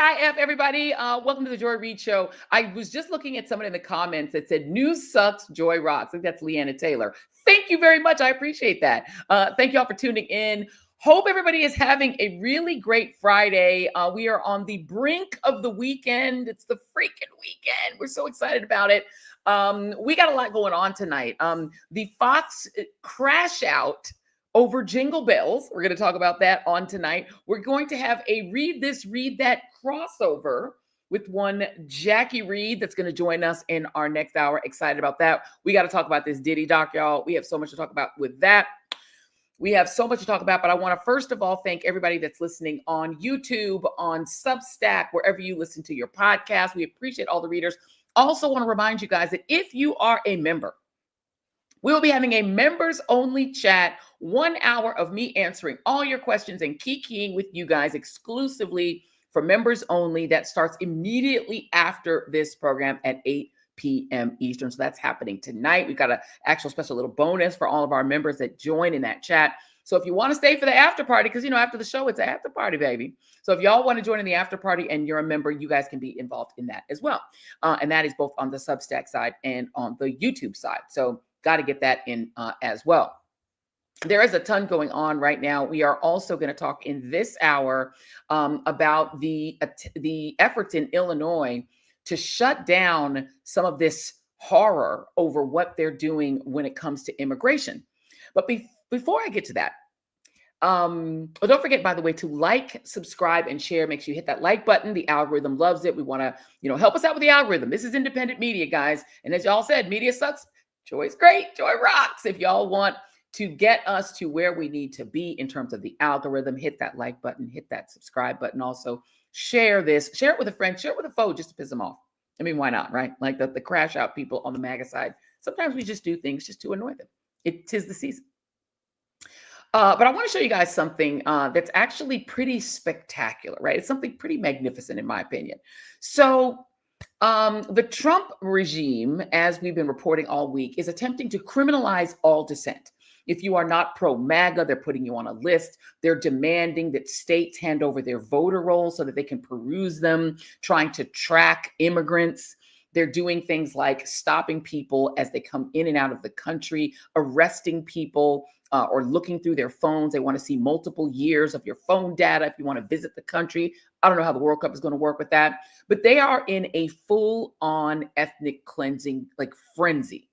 TGIF, everybody. Welcome to the Joy Reid Show. I was just looking at someone in the comments that said, news sucks, Joy rocks. I think that's Leanna Taylor. Thank you very much. I appreciate that. Thank you all for tuning in. Hope everybody is having a really great Friday. We are on the brink of the weekend. It's the freaking weekend. We're so excited about it. We got a lot going on tonight. The Fox crash out over Jingle Bells. We're going to talk about that on tonight. We're going to have a Read This, Read That crossover with one Jackie Reid that's going to join us in our next hour. Excited about that. We got to talk about this Diddy doc, y'all. We have so much to talk about with that. We have so much to talk about, but I want to first of all thank everybody that's listening on YouTube, on Substack, wherever you listen to your podcast. We appreciate all the readers. Also want to remind you guys that if you are a member, we will be having a members only chat, 1 hour of me answering all your questions and kikiing with you guys exclusively for members only. That starts immediately after this program at 8 p.m. Eastern. So that's happening tonight. We've got an actual special little bonus for all of our members that join in that chat. So if you want to stay for the after party, because, after the show, it's an after party, baby. So if y'all want to join in the after party and you're a member, you guys can be involved in that as well. And that is both on the Substack side and on the YouTube side. So got to get that in as well. There is a ton going on right now. We are also going to talk in this hour about the efforts in Illinois to shut down some of this horror over what they're doing when it comes to immigration. But before I get to that, don't forget, by the way, to like, subscribe, and share. Make sure you hit that like button. The algorithm loves it. We want to, help us out with the algorithm. This is independent media, guys. And as y'all said, media sucks. Joy's great. Joy rocks. If y'all want to get us to where we need to be in terms of the algorithm, hit that like button, hit that subscribe button. Also, share this. Share it with a friend. Share it with a foe just to piss them off. I mean, why not, right? Like the crash out people on the MAGA side. Sometimes we just do things just to annoy them. Tis the season. But I want to show you guys something that's actually pretty spectacular, right? It's something pretty magnificent, in my opinion. So the Trump regime, as we've been reporting all week, is attempting to criminalize all dissent. If you are not pro-MAGA, they're putting you on a list. They're demanding that states hand over their voter rolls so that they can peruse them, trying to track immigrants. They're doing things like stopping people as they come in and out of the country, arresting people, or looking through their phones. They want to see multiple years of your phone data if you want to visit the country. I don't know how the World Cup is going to work with that, but they are in a full-on ethnic cleansing frenzy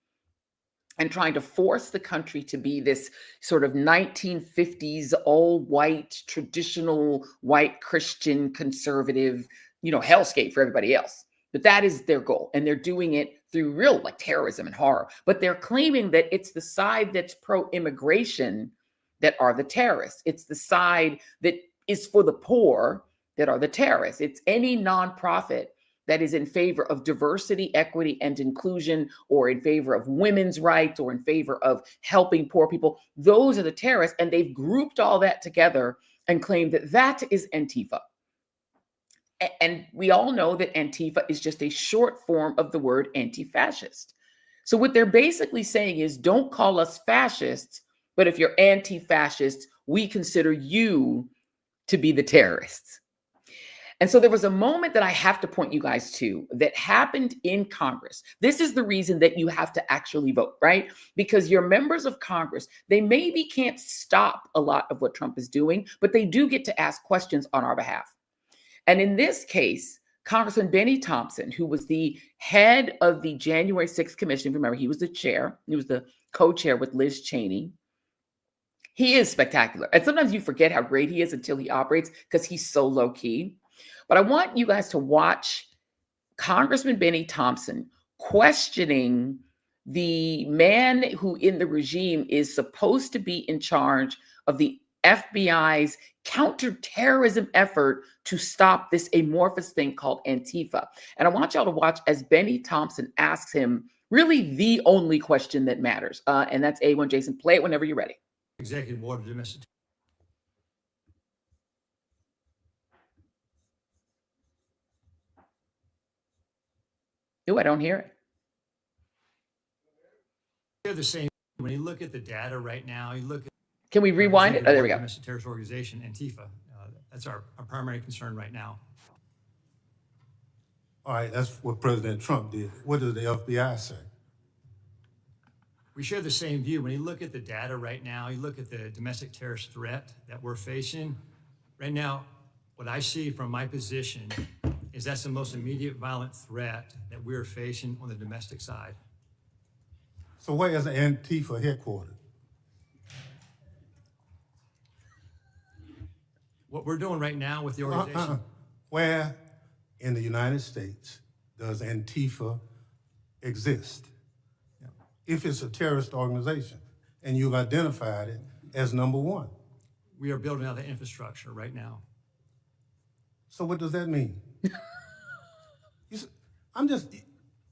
and trying to force the country to be this sort of 1950s all-white, traditional white Christian conservative, hellscape for everybody else. But that is their goal. And they're doing it through real terrorism and horror. But they're claiming that it's the side that's pro-immigration that are the terrorists. It's the side that is for the poor that are the terrorists. It's any nonprofit that is in favor of diversity, equity, and inclusion, or in favor of women's rights, or in favor of helping poor people. Those are the terrorists. And they've grouped all that together and claimed that that is Antifa. And we all know that Antifa is just a short form of the word anti-fascist. So what they're basically saying is, don't call us fascists, but if you're anti-fascists, we consider you to be the terrorists. And so there was a moment that I have to point you guys to that happened in Congress. This is the reason that you have to actually vote, right? Because your members of Congress, they maybe can't stop a lot of what Trump is doing, but they do get to ask questions on our behalf. And in this case, Congressman Benny Thompson, who was the head of the January 6th commission, remember, he was the chair, he was the co-chair with Liz Cheney. He is spectacular. And sometimes you forget how great he is until he operates because he's so low key. But I want you guys to watch Congressman Benny Thompson questioning the man who in the regime is supposed to be in charge of the FBI's counterterrorism effort to stop this amorphous thing called Antifa. And I want y'all to watch as Benny Thompson asks him really the only question that matters. And that's A1. Jason, play it whenever you're ready. Executive Order of Domestic. Oh, I don't hear it. They're the same. When you look at the data right now, you look at. Can we rewind it? Oh, there we go. Domestic terrorist organization, Antifa. That's our primary concern right now. All right, that's what President Trump did. What does the FBI say? We share the same view. When you look at the data right now, you look at the domestic terrorist threat that we're facing. Right now, what I see from my position is that's the most immediate violent threat that we're facing on the domestic side. So where is Antifa headquartered? What we're doing right now with the organization. Where in the United States does Antifa exist? Yeah. If it's a terrorist organization and you've identified it as number one. We are building out the infrastructure right now. So what does that mean?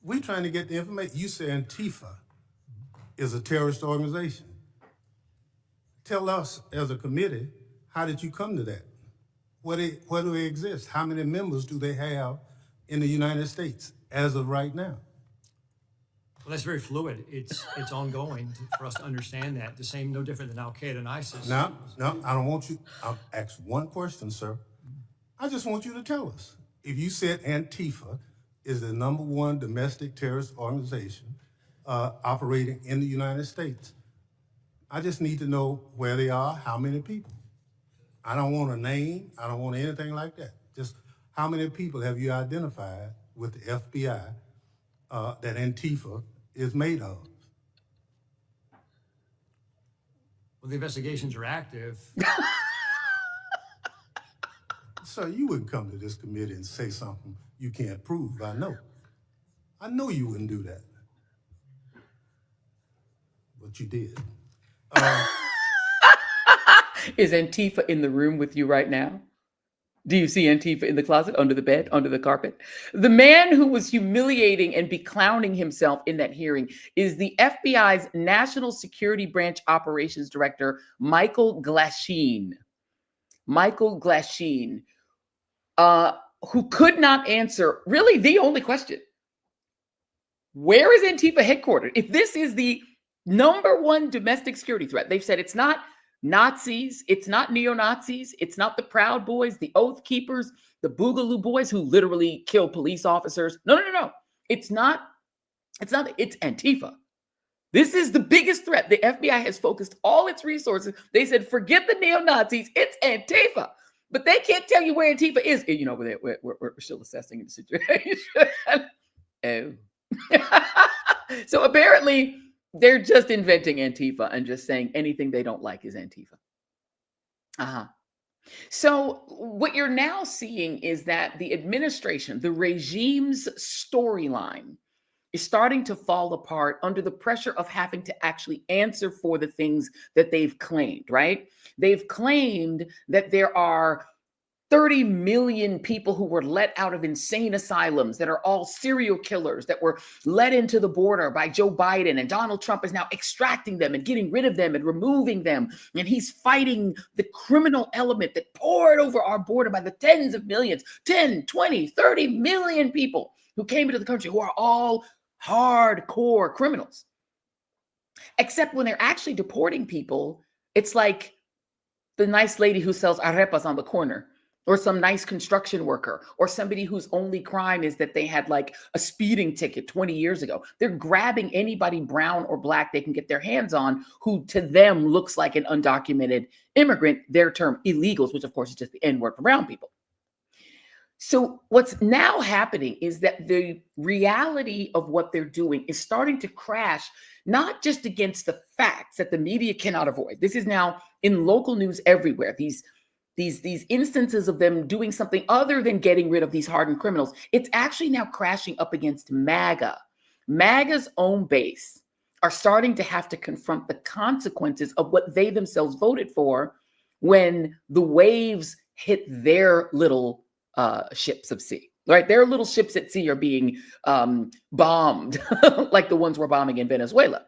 We're trying to get the information. You say Antifa is a terrorist organization. Tell us as a committee, how did you come to that? Where do they exist? How many members do they have in the United States as of right now? Well, that's very fluid. It's ongoing for us to understand that. The same, no different than Al Qaeda and ISIS. No, I don't want you. I'll ask one question, sir. I just want you to tell us. If you said Antifa is the number one domestic terrorist organization operating in the United States, I just need to know where they are, how many people. I don't want a name. I don't want anything like that. Just how many people have you identified with the FBI that Antifa is made of? Well, the investigations are active. Sir, you wouldn't come to this committee and say something you can't prove. I know. I know you wouldn't do that. But you did. Is Antifa in the room with you right now? Do you see Antifa in the closet, under the bed, under the carpet? The man who was humiliating and beclowning himself in that hearing is the FBI's National Security Branch Operations Director, Michael Glasheen. Michael Glasheen, who could not answer really the only question. Where is Antifa headquartered? If this is the number one domestic security threat, they've said it's not Nazis, it's not neo-Nazis, it's not the Proud Boys, the Oath Keepers, the Boogaloo Boys who literally kill police officers. No. It's Antifa. This is the biggest threat. The FBI has focused all its resources. They said, forget the neo-Nazis, it's Antifa. But they can't tell you where Antifa is. You know, we're still assessing the situation. Oh. So apparently, they're just inventing Antifa and just saying anything they don't like is Antifa. So what you're now seeing is that the administration, the regime's storyline is starting to fall apart under the pressure of having to actually answer for the things that they've claimed, right? They've claimed that there are 30 million people who were let out of insane asylums that are all serial killers that were let into the border by Joe Biden, and Donald Trump is now extracting them and getting rid of them and removing them. And he's fighting the criminal element that poured over our border by the tens of millions, 10, 20, 30 million people who came into the country who are all hardcore criminals. Except when they're actually deporting people, it's like the nice lady who sells arepas on the corner, or some nice construction worker, or somebody whose only crime is that they had like a speeding ticket 20 years ago. They're grabbing anybody brown or black they can get their hands on who to them looks like an undocumented immigrant, their term illegals, which of course is just the N-word for brown people. So what's now happening is that the reality of what they're doing is starting to crash, not just against the facts that the media cannot avoid. This is now in local news everywhere. These instances of them doing something other than getting rid of these hardened criminals, it's actually now crashing up against MAGA. MAGA's own base are starting to have to confront the consequences of what they themselves voted for when the waves hit their little ships of sea, right? Their little ships at sea are being bombed like the ones we're bombing in Venezuela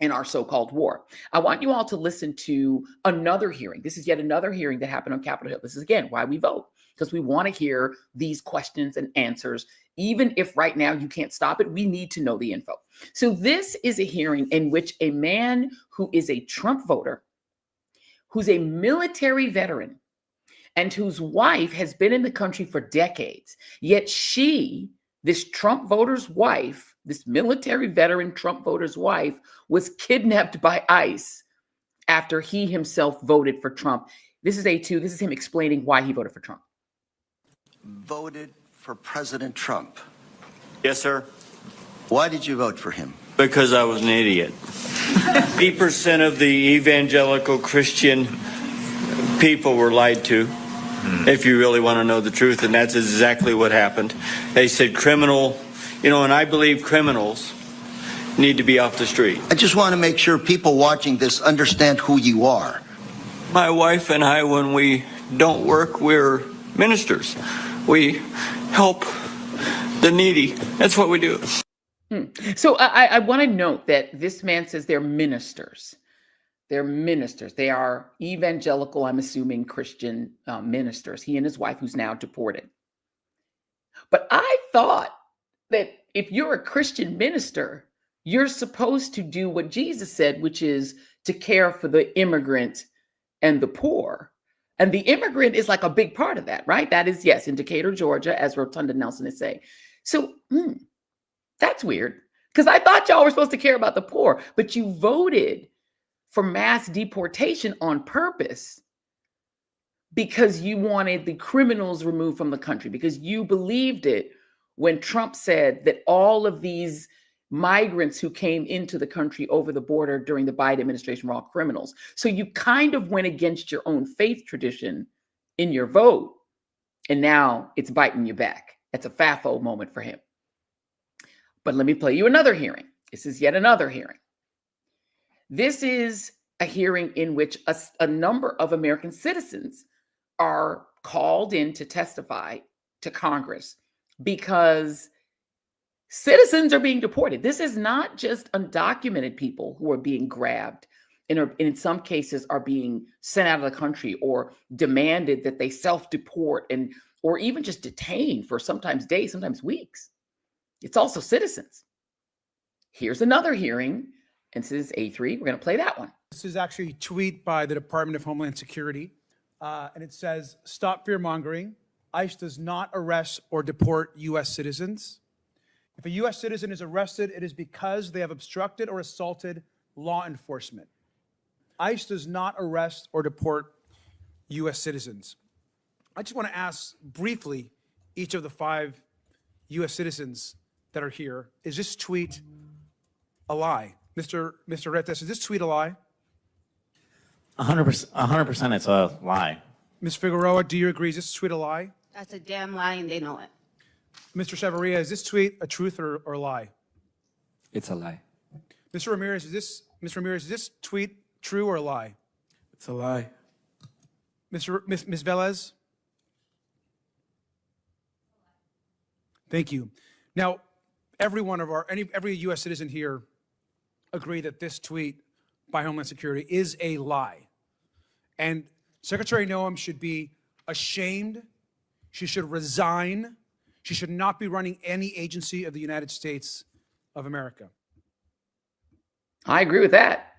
in our so-called war. I want you all to listen to another hearing. This is yet another hearing that happened on Capitol Hill. This is, again, why we vote, because we want to hear these questions and answers. Even if right now you can't stop it, we need to know the info. So this is a hearing in which a man who is a Trump voter, who's a military veteran, and whose wife has been in the country for decades. Yet she, this Trump voter's wife, this military veteran Trump voter's wife, was kidnapped by ICE after he himself voted for Trump. This is A2. This is him explaining why he voted for Trump. Voted for President Trump. Yes, sir. Why did you vote for him? Because I was an idiot. 80% of the evangelical Christian people were lied to, if you really want to know the truth, and that's exactly what happened. They said criminal, and I believe criminals need to be off the street. I just want to make sure people watching this understand who you are. My wife and I, when we don't work, we're ministers. We help the needy. That's what we do. So I want to note that this man says they're ministers. They're ministers. They are evangelical, I'm assuming, Christian ministers. He and his wife, who's now deported. But I thought that if you're a Christian minister, you're supposed to do what Jesus said, which is to care for the immigrant and the poor. And the immigrant is like a big part of that, right? That is, yes, in Decatur, Georgia, as Rotunda Nelson is saying. So that's weird, because I thought y'all were supposed to care about the poor, but you voted for mass deportation on purpose because you wanted the criminals removed from the country, because you believed it when Trump said that all of these migrants who came into the country over the border during the Biden administration were all criminals. So you kind of went against your own faith tradition in your vote, and now it's biting you back. It's a FAFO moment for him. But let me play you another hearing. This is yet another hearing. This is a hearing in which a number of American citizens are called in to testify to Congress because citizens are being deported. This is not just undocumented people who are being grabbed and in some cases are being sent out of the country or demanded that they self-deport or even just detained for sometimes days, sometimes weeks. It's also citizens. Here's another hearing, and this is A3. We're going to play that one. This is actually a tweet by the Department of Homeland Security, and it says, "Stop fear-mongering. ICE does not arrest or deport U.S. citizens. If a U.S. citizen is arrested, it is because they have obstructed or assaulted law enforcement. ICE does not arrest or deport U.S. citizens." I just want to ask briefly each of the 5 U.S. citizens that are here, is this tweet a lie? Mr. Retes, is this tweet a lie? 100% it's a lie. Ms. Figueroa, do you agree? Is this tweet a lie? That's a damn lie, and they know it. Mr. Chavarria, is this tweet a truth or a lie? It's a lie. Mr. Ramirez, is this tweet true or a lie? It's a lie. Ms. Velez? Thank you. Now, every U.S. citizen here agree that this tweet by Homeland Security is a lie. And Secretary Noem should be ashamed. She should resign. She should not be running any agency of the United States of America. I agree with that.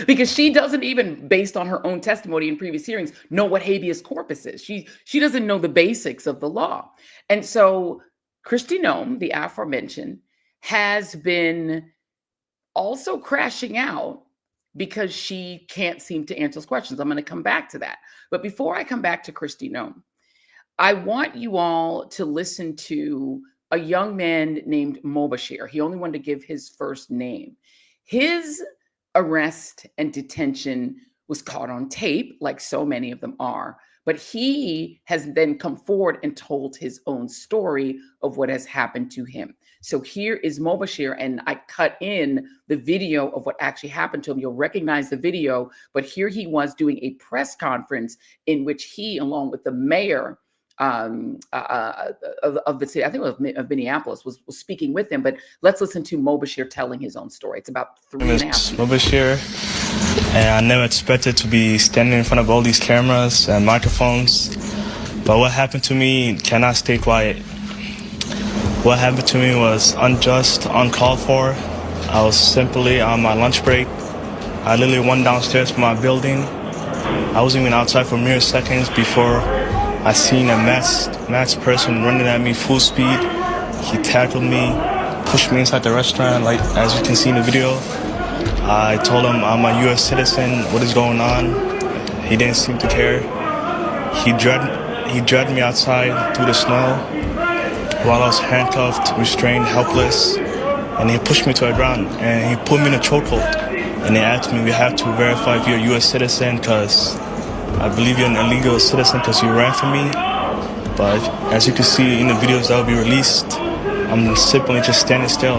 Because she doesn't even, based on her own testimony in previous hearings, know what habeas corpus is. She doesn't know the basics of the law. And so Kristi Noem, the aforementioned, has been also crashing out because she can't seem to answer those questions. I'm going to come back to that. But before I come back to Kristi Noem, I want you all to listen to a young man named Mobashir. He only wanted to give his first name. His arrest and detention was caught on tape, like so many of them are. But he has then come forward and told his own story of what has happened to him. So here is Mobashir, and I cut in the video of what actually happened to him. You'll recognize the video, but here he was doing a press conference in which he, along with the mayor of the city, I think it was of Minneapolis, was speaking with him. But let's listen to Mobashir telling his own story. It's about 3.5 minutes. Mobashir, and I never expected to be standing in front of all these cameras and microphones. But what happened to me cannot stay quiet. What happened to me was unjust, uncalled for. I was simply on my lunch break. I literally went downstairs from my building. I wasn't even outside for mere seconds before I seen a masked person running at me full speed. He tackled me, pushed me inside the restaurant, like as you can see in the video. I told him I'm a U.S. citizen. What is going on? He didn't seem to care. He dragged me outside through the snow while I was handcuffed, restrained, helpless, and he pushed me to the ground and he put me in a chokehold. And they asked me, we have to verify if you're a U.S. citizen because I believe you're an illegal citizen because you ran from me. But as you can see in the videos that will be released, I'm simply just standing still.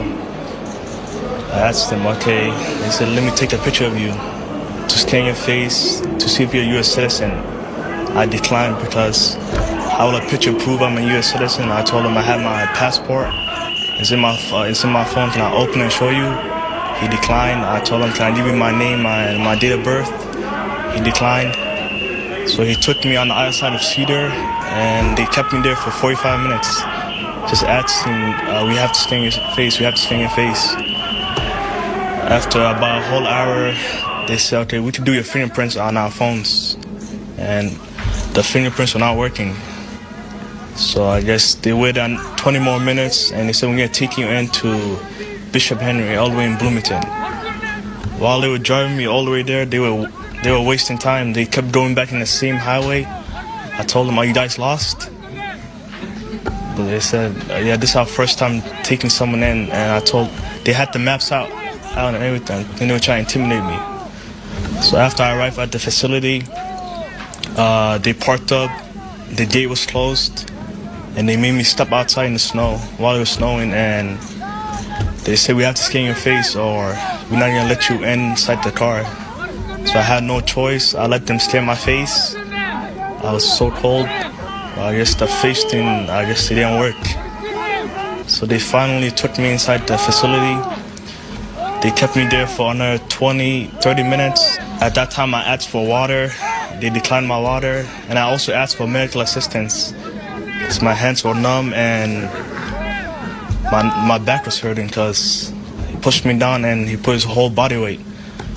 I asked them, okay, they said, let me take a picture of you to scan your face to see if you're a U.S. citizen. I declined because how will a picture prove I'm a U.S. citizen? I told him I have my passport. It's in my phone. Can I open it and show you? He declined. I told him, can I give you my name, my date of birth? He declined. So he took me on the other side of Cedar, and they kept me there for 45 minutes. Just asking, we have to scan your face, we have to scan your face. After about a whole hour, they said, okay, we can do your fingerprints on our phones. And the fingerprints were not working. So I guess they waited on 20 more minutes, and they said, we're going to take you into Bishop Henry, all the way in Bloomington. While they were driving me all the way there, they were wasting time. They kept going back in the same highway. I told them, are you guys lost? But they said, yeah, this is our first time taking someone in. And they had the maps out and everything. And they were trying to intimidate me. So after I arrived at the facility, they parked up. The gate was closed. And they made me step outside in the snow while it was snowing. And they said, we have to scan your face or we're not going to let you inside the car. So I had no choice. I let them scan my face. I was so cold. I guess the face thing, I guess it didn't work. So they finally took me inside the facility. They kept me there for another 20, 30 minutes. At that time, I asked for water. They declined my water. And I also asked for medical assistance because my hands were numb and my back was hurting because he pushed me down and he put his whole body weight.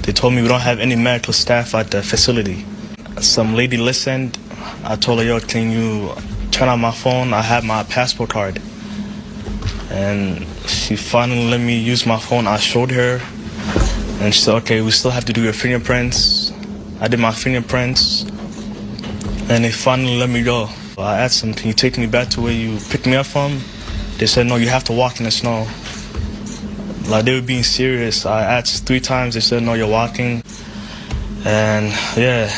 They told me we don't have any medical staff at the facility. Some lady listened. I told her, yo, can you turn on my phone? I have my passport card. And she finally let me use my phone. I showed her. And she said, okay, we still have to do your fingerprints. I did my fingerprints. And they finally let me go. I asked them, can you take me back to where you picked me up from? They said, no, you have to walk in the snow. Like, they were being serious. I asked 3 times. They said, no, you're walking. And, yeah,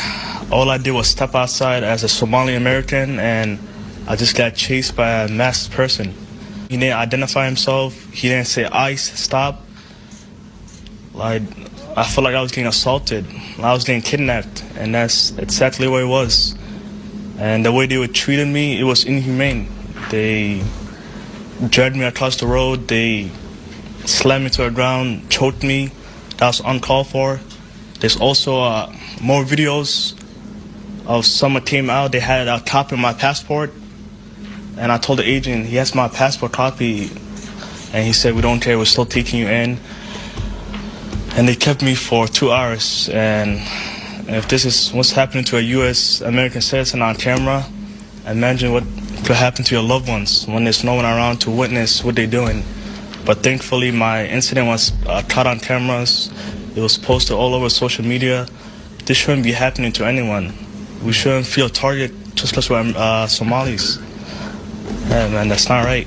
all I did was step outside as a Somali American, and I just got chased by a masked person. He didn't identify himself. He didn't say, ICE, stop. Like, I felt like I was getting assaulted. I was getting kidnapped, and that's exactly what it was. And the way they were treating me, it was inhumane. They dragged me across the road. They slammed me to the ground, choked me. That was uncalled for. There's also more videos of someone came out. They had a copy of my passport. And I told the agent, he has my passport copy. And he said, we don't care, we're still taking you in. And they kept me for 2 hours. And if this is what's happening to a U.S. American citizen on camera, imagine what could happen to your loved ones when there's no one around to witness what they're doing. But thankfully, my incident was caught on cameras. It was posted all over social media. This shouldn't be happening to anyone. We shouldn't feel a target just because we're Somalis. Yeah, man, that's not right.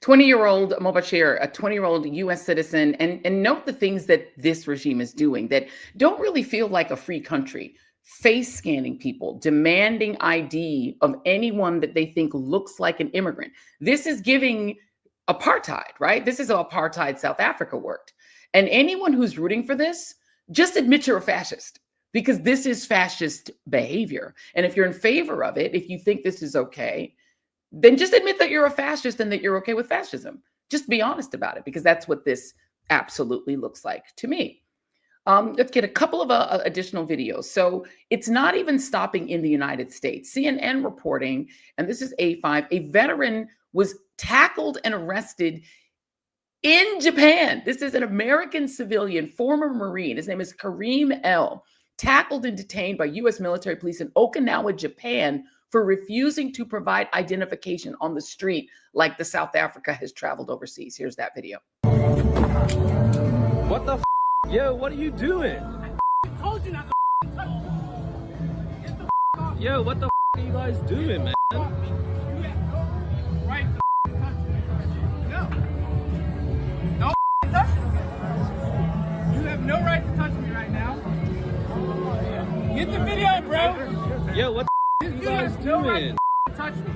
20-year-old Mobashir, a 20-year-old U.S. citizen, and note the things that this regime is doing that don't really feel like a free country. Face scanning people, demanding ID of anyone that they think looks like an immigrant. This is giving apartheid, right? This is how apartheid South Africa worked. And anyone who's rooting for this, just admit you're a fascist, because this is fascist behavior. And if you're in favor of it, if you think this is okay, then just admit that you're a fascist and that you're okay with fascism. Just be honest about it, because that's what this absolutely looks like to me. Let's get a couple of additional videos. So it's not even stopping in the United States. CNN reporting, and this is A5, a veteran was tackled and arrested in Japan. This is an American civilian, former Marine. His name is Kareem L. Tackled and detained by U.S. military police in Okinawa, Japan, for refusing to provide identification on the street like the South Africa has traveled overseas. Here's that video. What the Yo, what are you doing? Told you not to touch me. Get the Yo, what the are you guys doing, man? You have no right to touch me. No. No touch me. You have no right to touch me right now. Get the video, bro. Yo, what the are you guys doing? Touch me.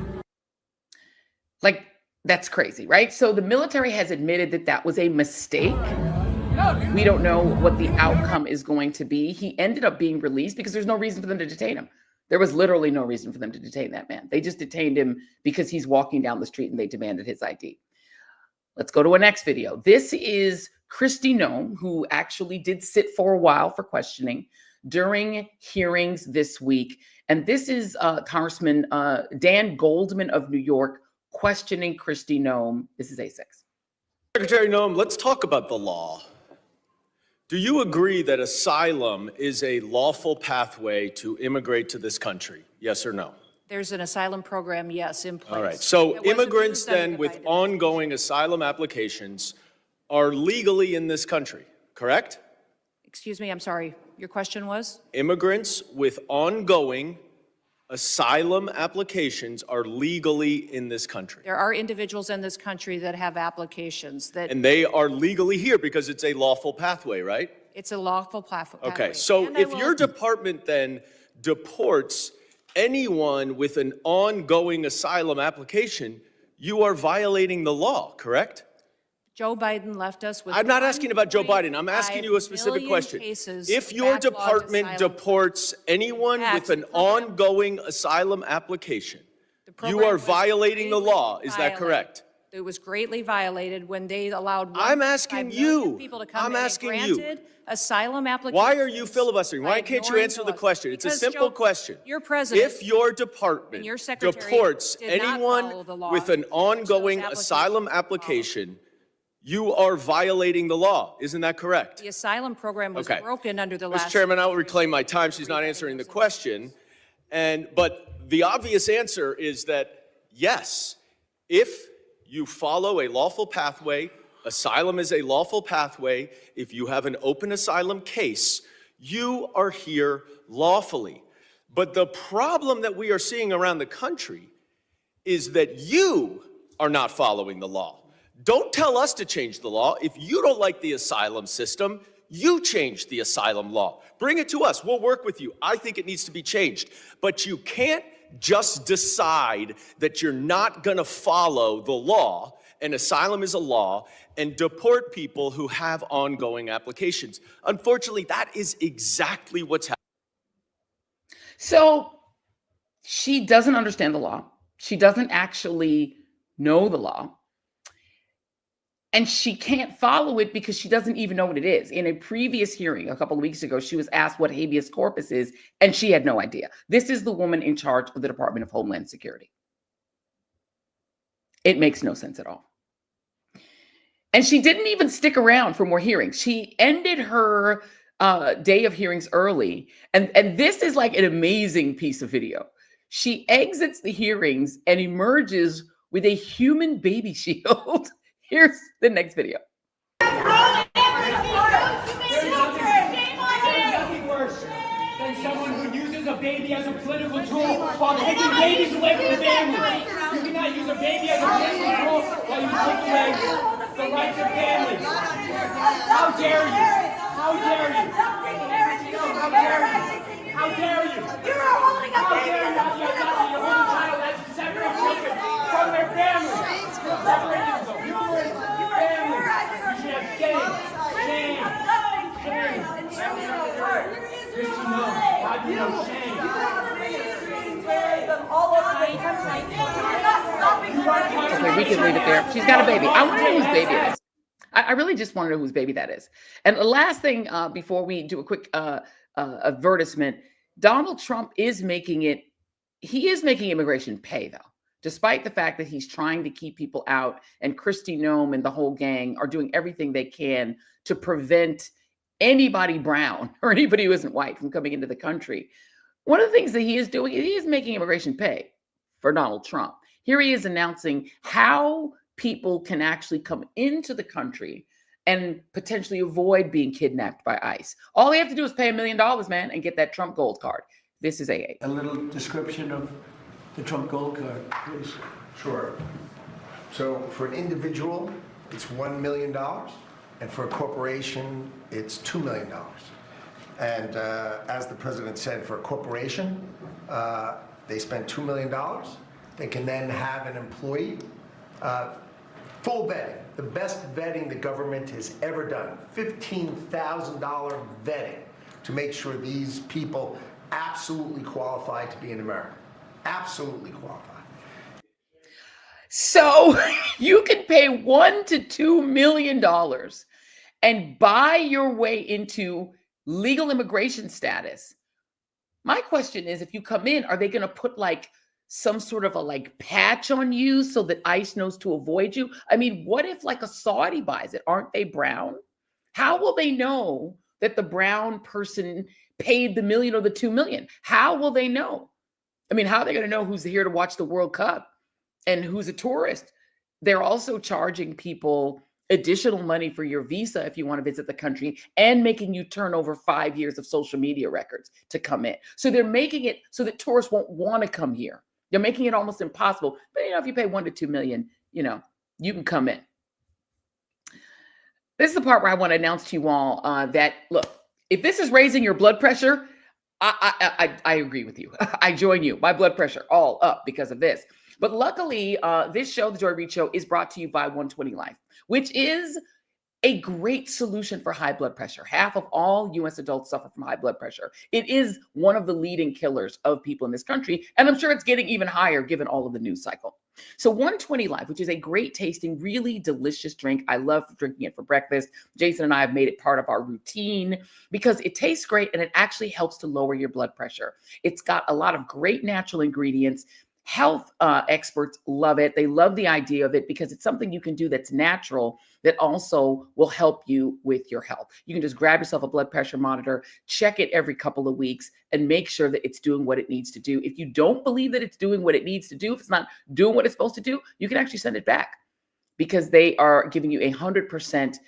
Like, that's crazy, right? So the military has admitted that that was a mistake. We don't know what the outcome is going to be. He ended up being released because there's no reason for them to detain him. There was literally no reason for them to detain that man. They just detained him because he's walking down the street and they demanded his ID. Let's go to a next video. This is Kristi Noem, who actually did sit for a while for questioning during hearings this week. And this is Congressman Dan Goldman of New York questioning Kristi Noem. This is A6. Secretary Noem, let's talk about the law. Do you agree that asylum is a lawful pathway to immigrate to this country? Yes or no? There's an asylum program, yes, in place. All right. So immigrants then with ongoing asylum applications are legally in this country, correct? Excuse me, I'm sorry. Your question was? Immigrants with ongoing asylum applications are legally in this country. There are individuals in this country that have applications that... And they are legally here because it's a lawful pathway, right? It's a lawful pathway. Okay, so if your department then deports anyone with an ongoing asylum application, you are violating the law, correct? Joe Biden left us with... I'm not asking about Joe Biden. I'm asking you a specific question. If your department deports anyone with an ongoing asylum application, you are violating the law. Is that correct? It was greatly violated when they allowed... I'm asking you. I'm asking you. Asylum applications. Why are you filibustering? Why can't you answer the question? It's a simple question. Your president... If your department deports anyone with an ongoing asylum application, you are violating the law. Isn't that correct? The asylum program was broken under the last... Mr. Chairman, I will reclaim my time. She's not answering the question. But the obvious answer is that, yes, if you follow a lawful pathway, asylum is a lawful pathway, if you have an open asylum case, you are here lawfully. But the problem that we are seeing around the country is that you are not following the law. Don't tell us to change the law. If you don't like the asylum system, you change the asylum law. Bring it to us. We'll work with you. I think it needs to be changed. But you can't just decide that you're not going to follow the law, and asylum is a law, and deport people who have ongoing applications. Unfortunately, that is exactly what's happening. So she doesn't understand the law. She doesn't actually know the law. And she can't follow it because she doesn't even know what it is. In a previous hearing a couple of weeks ago, she was asked what habeas corpus is, and she had no idea. This is the woman in charge of the Department of Homeland Security. It makes no sense at all. And she didn't even stick around for more hearings. She ended her day of hearings early. And this is like an amazing piece of video. She exits the hearings and emerges with a human baby shield. Here's the next video. There's nothing worse than someone who uses a baby as a political tool while taking babies away from the family. You cannot use a baby as a political tool while you take away the rights of families. How dare you? How dare you? How dare you? How dare you? You are holding a baby as a political tool. You're holding a child that's separate from their family. You're separating them. Okay, we can leave it there. She's got a baby. I want to know whose baby it is. I really just want to know whose baby that is. And the last thing before we do a quick advertisement, Donald Trump is making immigration pay, though, despite the fact that he's trying to keep people out, and Kristi Noem and the whole gang are doing everything they can to prevent anybody brown or anybody who isn't white from coming into the country. One of the things that he is doing, he is making immigration pay for Donald Trump. Here he is announcing how people can actually come into the country and potentially avoid being kidnapped by ICE. All they have to do is pay $1 million, man, and get that Trump Gold card. This is AA. A little description of the Trump Gold card, please. Sure. So for an individual, it's $1 million, and for a corporation, it's $2 million. And as the president said, for a corporation, they spend $2 million. They can then have an employee, full vetting, the best vetting the government has ever done, $15,000 vetting to make sure these people absolutely qualify to be in America. Absolutely qualify. So you can pay $1 to $2 million and buy your way into legal immigration status. My question is, if you come in, are they going to put like some sort of a like patch on you so that ICE knows to avoid you? I mean, what if like a Saudi buys it? Aren't they brown? How will they know that the brown person paid the $1 million or the $2 million? How will they know? I mean, how are they going to know who's here to watch the World Cup and who's a tourist? They're also charging people additional money for your visa if you want to visit the country and making you turn over 5 years of social media records to come in. So they're making it so that tourists won't want to come here. They're making it almost impossible. But, if you pay $1 to $2 million, you can come in. This is the part where I want to announce to you all that, look, if this is raising your blood pressure, I agree with you. I join you. My blood pressure all up because of this. But luckily, this show, The Joy Reid Show, is brought to you by 120 Life, which is a great solution for high blood pressure. Half of all U.S. adults suffer from high blood pressure. It is one of the leading killers of people in this country, and I'm sure it's getting even higher given all of the news cycle. So 120 Life, which is a great tasting, really delicious drink. I love drinking it for breakfast. Jason and I have made it part of our routine because it tastes great and it actually helps to lower your blood pressure. It's got a lot of great natural ingredients. Health experts love it. They love the idea of it because it's something you can do that's natural that also will help you with your health. You can just grab yourself a blood pressure monitor, check it every couple of weeks, and make sure that it's doing what it needs to do. If you don't believe that it's doing what it needs to do, if it's not doing what it's supposed to do, you can actually send it back because they are giving you a 100%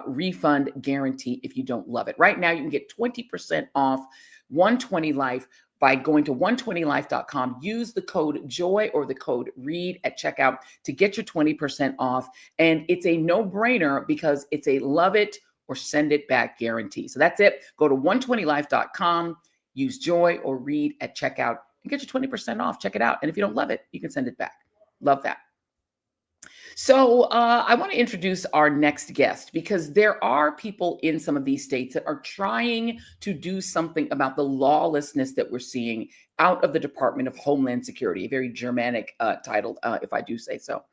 refund guarantee if you don't love it. Right now, you can get 20% off 120 Life by going to 120life.com. Use the code JOY or the code REID at checkout to get your 20% off. And it's a no-brainer because it's a love it or send it back guarantee. So that's it. Go to 120life.com, use JOY or REID at checkout and get your 20% off. Check it out. And if you don't love it, you can send it back. Love that. So I want to introduce our next guest because there are people in some of these states that are trying to do something about the lawlessness that we're seeing out of the Department of Homeland Security, a very Germanic title, if I do say so.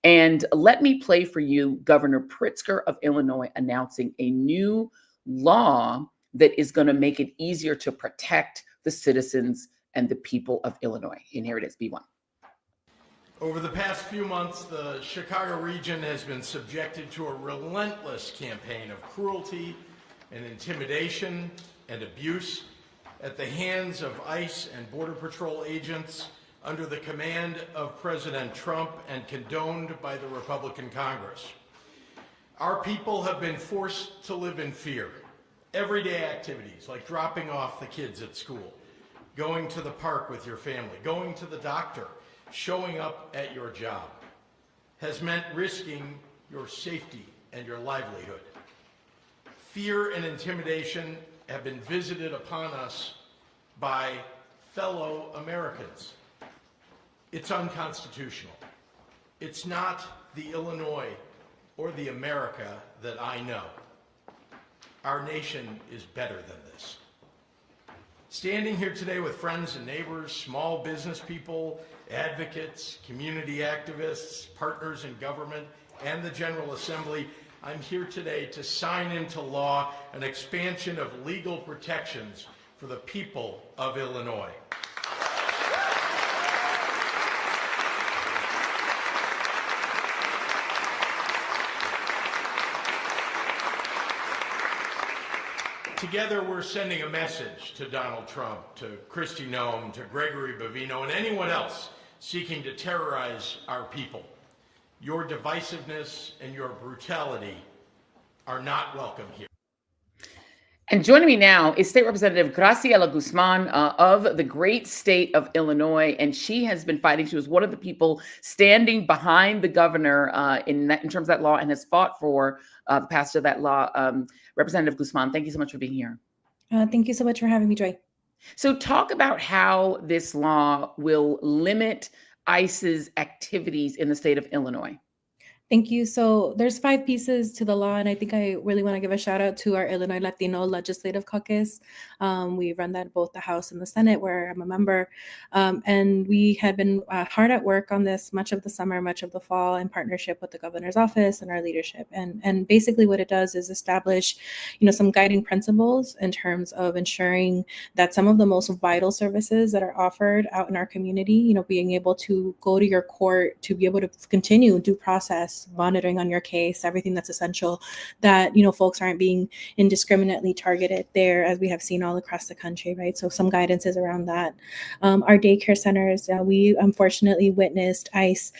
And let me play for you Governor Pritzker of Illinois announcing a new law that is going to make it easier to protect the citizens and the people of Illinois. And here it is, B1. Over the past few months, the Chicago region has been subjected to a relentless campaign of cruelty and intimidation and abuse at the hands of ICE and Border Patrol agents under the command of President Trump and condoned by the Republican Congress. Our people have been forced to live in fear. Everyday activities like dropping off the kids at school, going to the park with your family, going to the doctor, showing up at your job has meant risking your safety and your livelihood. Fear and intimidation have been visited upon us by fellow Americans. It's unconstitutional. It's not the Illinois or the America that I know. Our nation is better than this. Standing here today with friends and neighbors, small business people, advocates, community activists, partners in government, and the General Assembly, I'm here today to sign into law an expansion of legal protections for the people of Illinois. Together, we're sending a message to Donald Trump, to Kristi Noem, to Gregory Bavino, and anyone else seeking to terrorize our people. Your divisiveness and your brutality are not welcome here. And joining me now is State Representative Graciela Guzman of the great state of Illinois, and she has been fighting. She was one of the people standing behind the governor in terms of that law and has fought for the passage of that law. Representative Guzman, thank you so much for being here. Thank you so much for having me, Joy. So talk about how this law will limit ICE's activities in the state of Illinois. Thank you. So there's 5 pieces to the law, and I think I really want to give a shout out to our Illinois Latino Legislative Caucus. We run that both the House and the Senate, where I'm a member, and we had been hard at work on this much of the summer, much of the fall, in partnership with the governor's office and our leadership. And basically, what it does is establish, some guiding principles in terms of ensuring that some of the most vital services that are offered out in our community, being able to go to your court, to be able to continue due process, monitoring on your case, everything that's essential, that folks aren't being indiscriminately targeted there, as we have seen all across the country, right? So some guidance is around that. Our daycare centers, we unfortunately witnessed ICE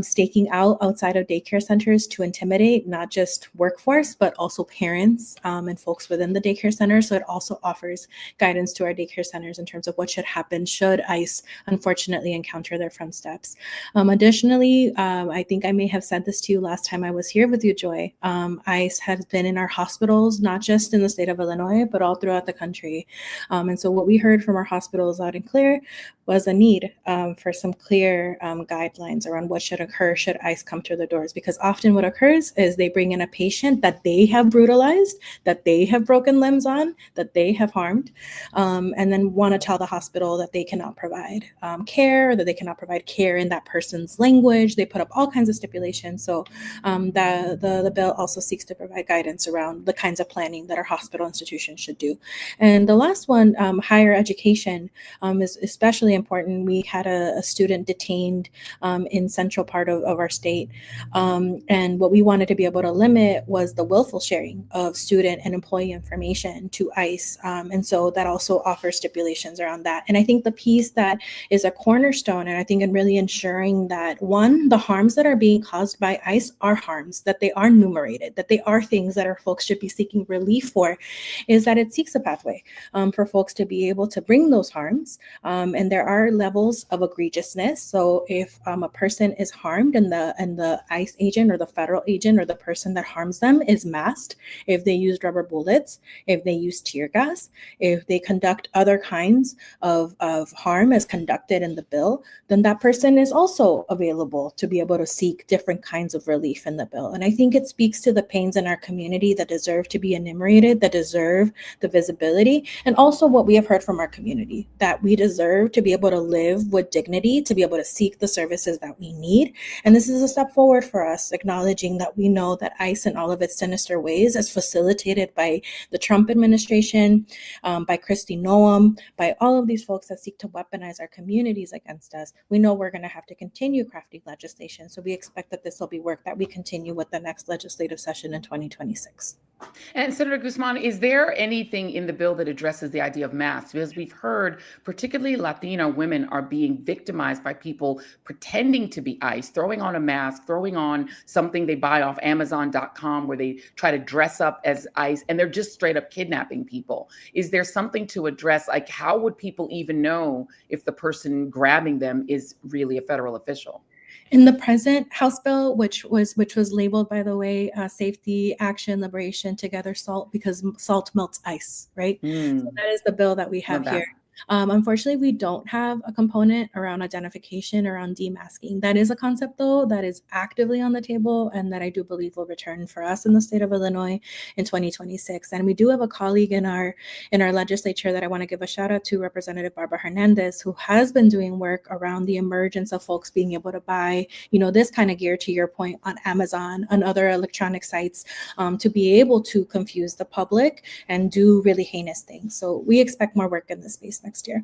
staking out outside of daycare centers to intimidate not just workforce, but also parents and folks within the daycare center. So it also offers guidance to our daycare centers in terms of what should happen should ICE unfortunately encounter their front steps. Additionally, I think I may have said this to you last time I was here with you, Joy. ICE has been in our hospitals, not just in the state of Illinois, but all throughout the country. And so what we heard from our hospitals loud and clear was a need for some clear guidelines around what should occur should ICE come to the doors. Because often what occurs is they bring in a patient that they have brutalized, that they have broken limbs on, that they have harmed, and then want to tell the hospital that they cannot provide care, that they cannot provide care in that person's language. They put up all kinds of stipulations. So the bill also seeks to provide guidance around the kinds of planning that our hospital institutions should do. And the last one, higher education, is especially important. We had a student detained in central part of our state. And what we wanted to be able to limit was the willful sharing of student and employee information to ICE. And so that also offers stipulations around that. And I think the piece that is a cornerstone, and I think in really ensuring that, one, the harms that are being caused by ICE are harms, that they are enumerated, that they are things that our folks should be seeking relief for, is that it seeks a pathway for folks to be able to bring those harms. And there are levels of egregiousness. So if a person is harmed and the ICE agent or the federal agent or the person that harms them is masked, if they use rubber bullets, if they use tear gas, if they conduct other kinds of harm as conducted in the bill, then that person is also available to be able to seek different kinds of relief in the bill. And I think it speaks to the pains in our community that deserve to be enumerated, that deserve the visibility, and also what we have heard from our community, that we deserve to be able to live with dignity, to be able to seek the services that we need. And this is a step forward for us, acknowledging that we know that ICE in all of its sinister ways, as facilitated by the Trump administration, by Kristi Noem, by all of these folks that seek to weaponize our communities against us, we know we're going to have to continue crafting legislation. So we expect that this will be work that we continue with the next legislative session in 2026. And Senator Guzman, is there anything in the bill that addresses the idea of masks? Because we've heard particularly Latino women are being victimized by people pretending to be ICE, throwing on a mask, throwing on something they buy off Amazon.com where they try to dress up as ICE, and they're just straight up kidnapping people. Is there something to address? Like, how would people even know if the person grabbing them is really a federal official? In the present House bill, which was labeled, by the way, Safety, Action, Liberation, Together, SALT, because salt melts ice, right? So that is the bill that we have here. Unfortunately, we don't have a component around identification, around demasking. That is a concept, though, that is actively on the table and that I do believe will return for us in the state of Illinois in 2026. And we do have a colleague in our legislature that I want to give a shout out to, Representative Barbara Hernandez, who has been doing work around the emergence of folks being able to buy, this kind of gear, to your point, on Amazon, on other electronic sites, to be able to confuse the public and do really heinous things. So we expect more work in this space next year.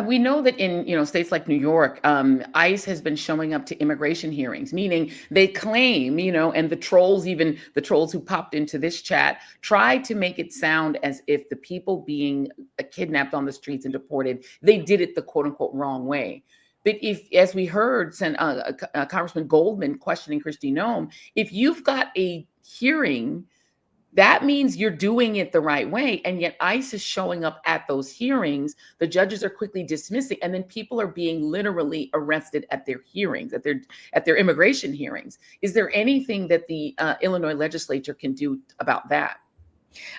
We know that in states like New York, ICE has been showing up to immigration hearings, meaning they claim, and even the trolls who popped into this chat try to make it sound as if the people being kidnapped on the streets and deported, they did it the quote unquote wrong way. But if, as we heard, Congressman Goldman questioning Kristi Noem, if you've got a hearing, that means you're doing it the right way. And yet ICE is showing up at those hearings. The judges are quickly dismissing, and then people are being literally arrested at their hearings, at their immigration hearings. Is there anything that the Illinois legislature can do about that?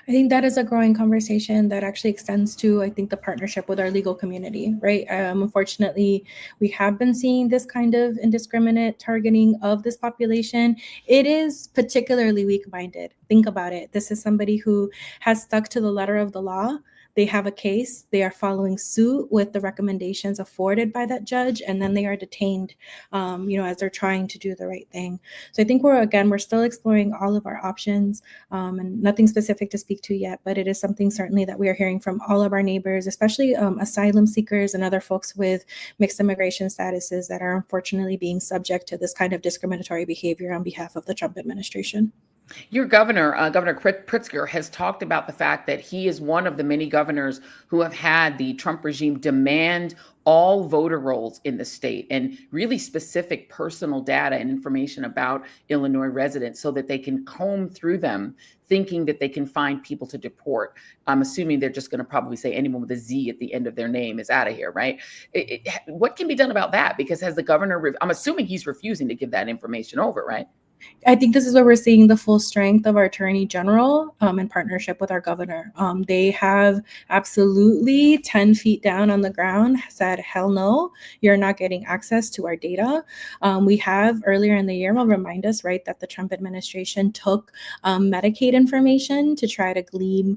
I think that is a growing conversation that actually extends to, I think, the partnership with our legal community, right? Unfortunately, we have been seeing this kind of indiscriminate targeting of this population. It is particularly weak-minded. Think about it. This is somebody who has stuck to the letter of the law. They have a case, they are following suit with the recommendations afforded by that judge, and then they are detained, as they're trying to do the right thing. So I think we're still exploring all of our options, and nothing specific to speak to yet, but it is something certainly that we are hearing from all of our neighbors, especially asylum seekers and other folks with mixed immigration statuses that are unfortunately being subject to this kind of discriminatory behavior on behalf of the Trump administration. Your governor, Governor Pritzker, has talked about the fact that he is one of the many governors who have had the Trump regime demand all voter rolls in the state and really specific personal data and information about Illinois residents so that they can comb through them thinking that they can find people to deport. I'm assuming they're just going to probably say anyone with a Z at the end of their name is out of here, right? What can be done about that? Because has the governor, I'm assuming he's refusing to give that information over, right? I think this is where we're seeing the full strength of our attorney general in partnership with our governor. They have absolutely 10 feet down on the ground said, hell no, you're not getting access to our data. We have earlier in the year, will remind us, right, that the Trump administration took Medicaid information to try to glean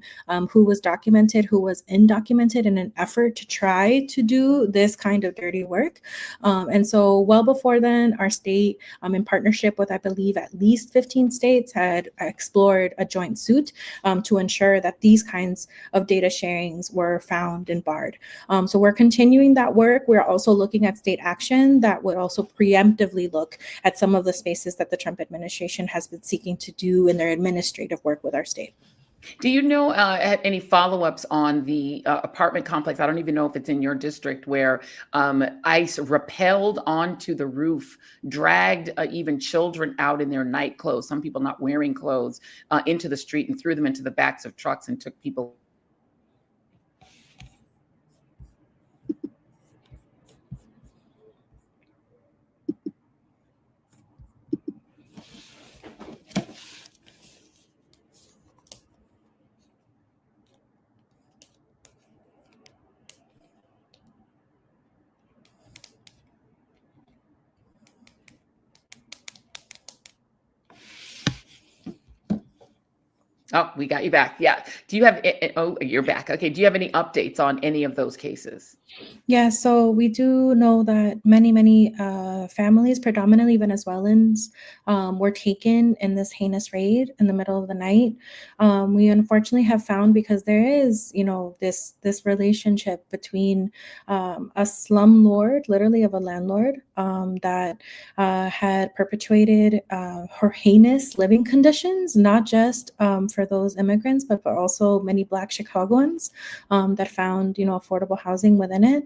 who was documented, who was undocumented in an effort to try to do this kind of dirty work. And so well before then, our state, in partnership with, I believe, at least 15 states had explored a joint suit to ensure that these kinds of data sharings were found and barred. So we're continuing that work. We're also looking at state action that would also preemptively look at some of the spaces that the Trump administration has been seeking to do in their administrative work with our state. Do you know any follow-ups on the apartment complex? I don't even know if it's in your district where ICE rappelled onto the roof, dragged even children out in their night clothes, some people not wearing clothes, into the street and threw them into the backs of trucks and took people. Oh, we got you back. Yeah. Do you have, oh, you're back. Okay. Do you have any updates on any of those cases? Yeah, so we do know that many families, predominantly Venezuelans, were taken in this heinous raid in the middle of the night. We unfortunately have found, because there is, this relationship between a slumlord, literally of a landlord, that had perpetuated her heinous living conditions, not just for those immigrants, but for also many Black Chicagoans that found, affordable housing within it.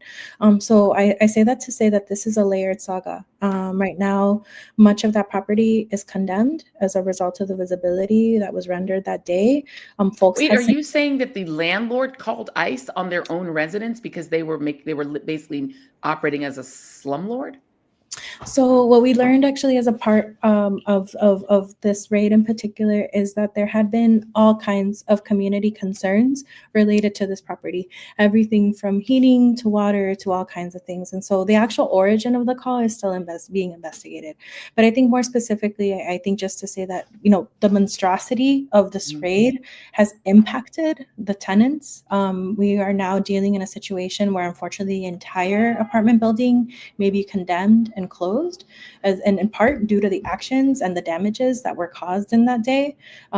So I say that to say that this is a layered saga. Right now, much of that property is condemned as a result of the visibility that was rendered that day. Folks, wait, are you saying that the landlord called ICE on their own residents because they were basically operating as a slumlord? So what we learned actually as a part of this raid in particular is that there had been all kinds of community concerns related to this property, everything from heating to water to all kinds of things. And so the actual origin of the call is still being investigated. But I think more specifically, I think just to say that, the monstrosity of this raid has impacted the tenants. We are now dealing in a situation where unfortunately the entire apartment building may be condemned and closed closed, and in part due to the actions and the damages that were caused in that day.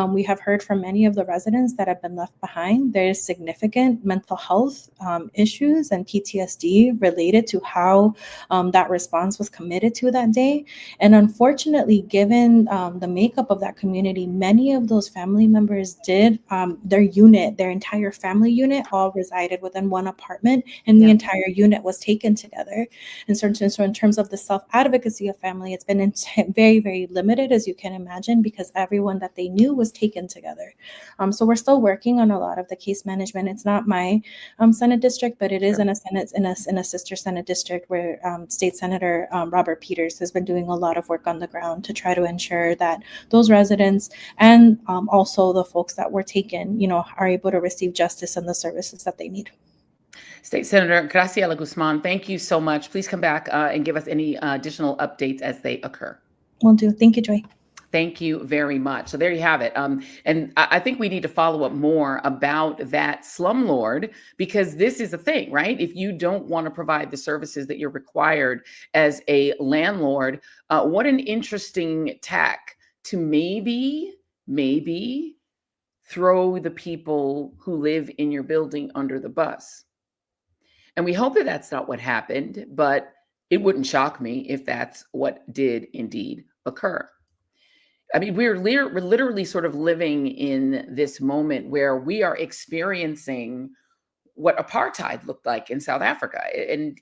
We have heard from many of the residents that have been left behind. There is significant mental health issues and PTSD related to how that response was committed to that day. And unfortunately, given the makeup of that community, many of those family members did, their entire family unit all resided within one apartment, and the entire unit was taken together. And so in terms of the self-advocacy of family, it's been very, very limited, as you can imagine, because everyone that they knew was taken together. So we're still working on a lot of the case management. It's not my Senate district, but it is in a Senate, in a sister Senate district where State Senator Robert Peters has been doing a lot of work on the ground to try to ensure that those residents and also the folks that were taken, are able to receive justice and the services that they need. State Senator Graciela Guzman, thank you so much. Please come back and give us any additional updates as they occur. Will do. Thank you, Joy. Thank you very much. So there you have it. And I think we need to follow up more about that slumlord, because this is a thing, right? If you don't want to provide the services that you're required as a landlord, what an interesting tack to maybe throw the people who live in your building under the bus. And we hope that that's not what happened, but it wouldn't shock me if that's what did indeed occur. I mean, we're literally sort of living in this moment where we are experiencing what apartheid looked like in South Africa. And,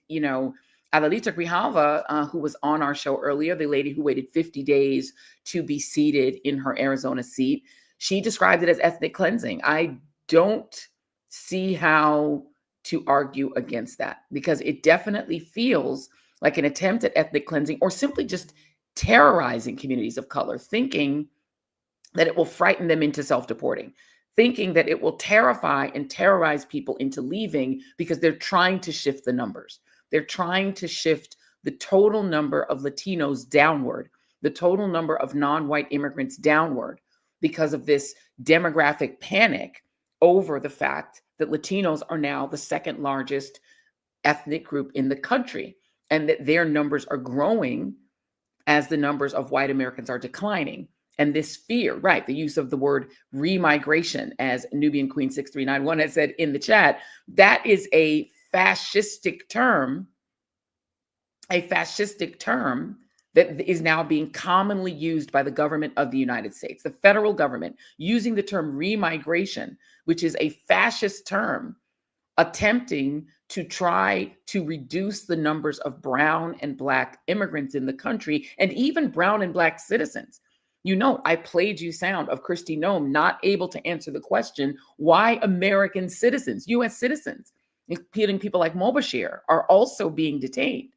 Adelita Grijalva, who was on our show earlier, the lady who waited 50 days to be seated in her Arizona seat, she described it as ethnic cleansing. I don't see how to argue against that, because it definitely feels like an attempt at ethnic cleansing, or simply just terrorizing communities of color, thinking that it will frighten them into self-deporting, thinking that it will terrify and terrorize people into leaving, because they're trying to shift the numbers. They're trying to shift the total number of Latinos downward, the total number of non-white immigrants downward, because of this demographic panic over the fact that Latinos are now the second largest ethnic group in the country, and that their numbers are growing as the numbers of white Americans are declining. And this fear, right, the use of the word remigration, as Nubian Queen 6391 has said in the chat, that is a fascistic term that is now being commonly used by the government of the United States, the federal government, using the term remigration, which is a fascist term, attempting to try to reduce the numbers of brown and Black immigrants in the country, and even brown and Black citizens. I played you sound of Kristi Noem not able to answer the question why American citizens, U.S. citizens, including people like Mobashir, are also being detained,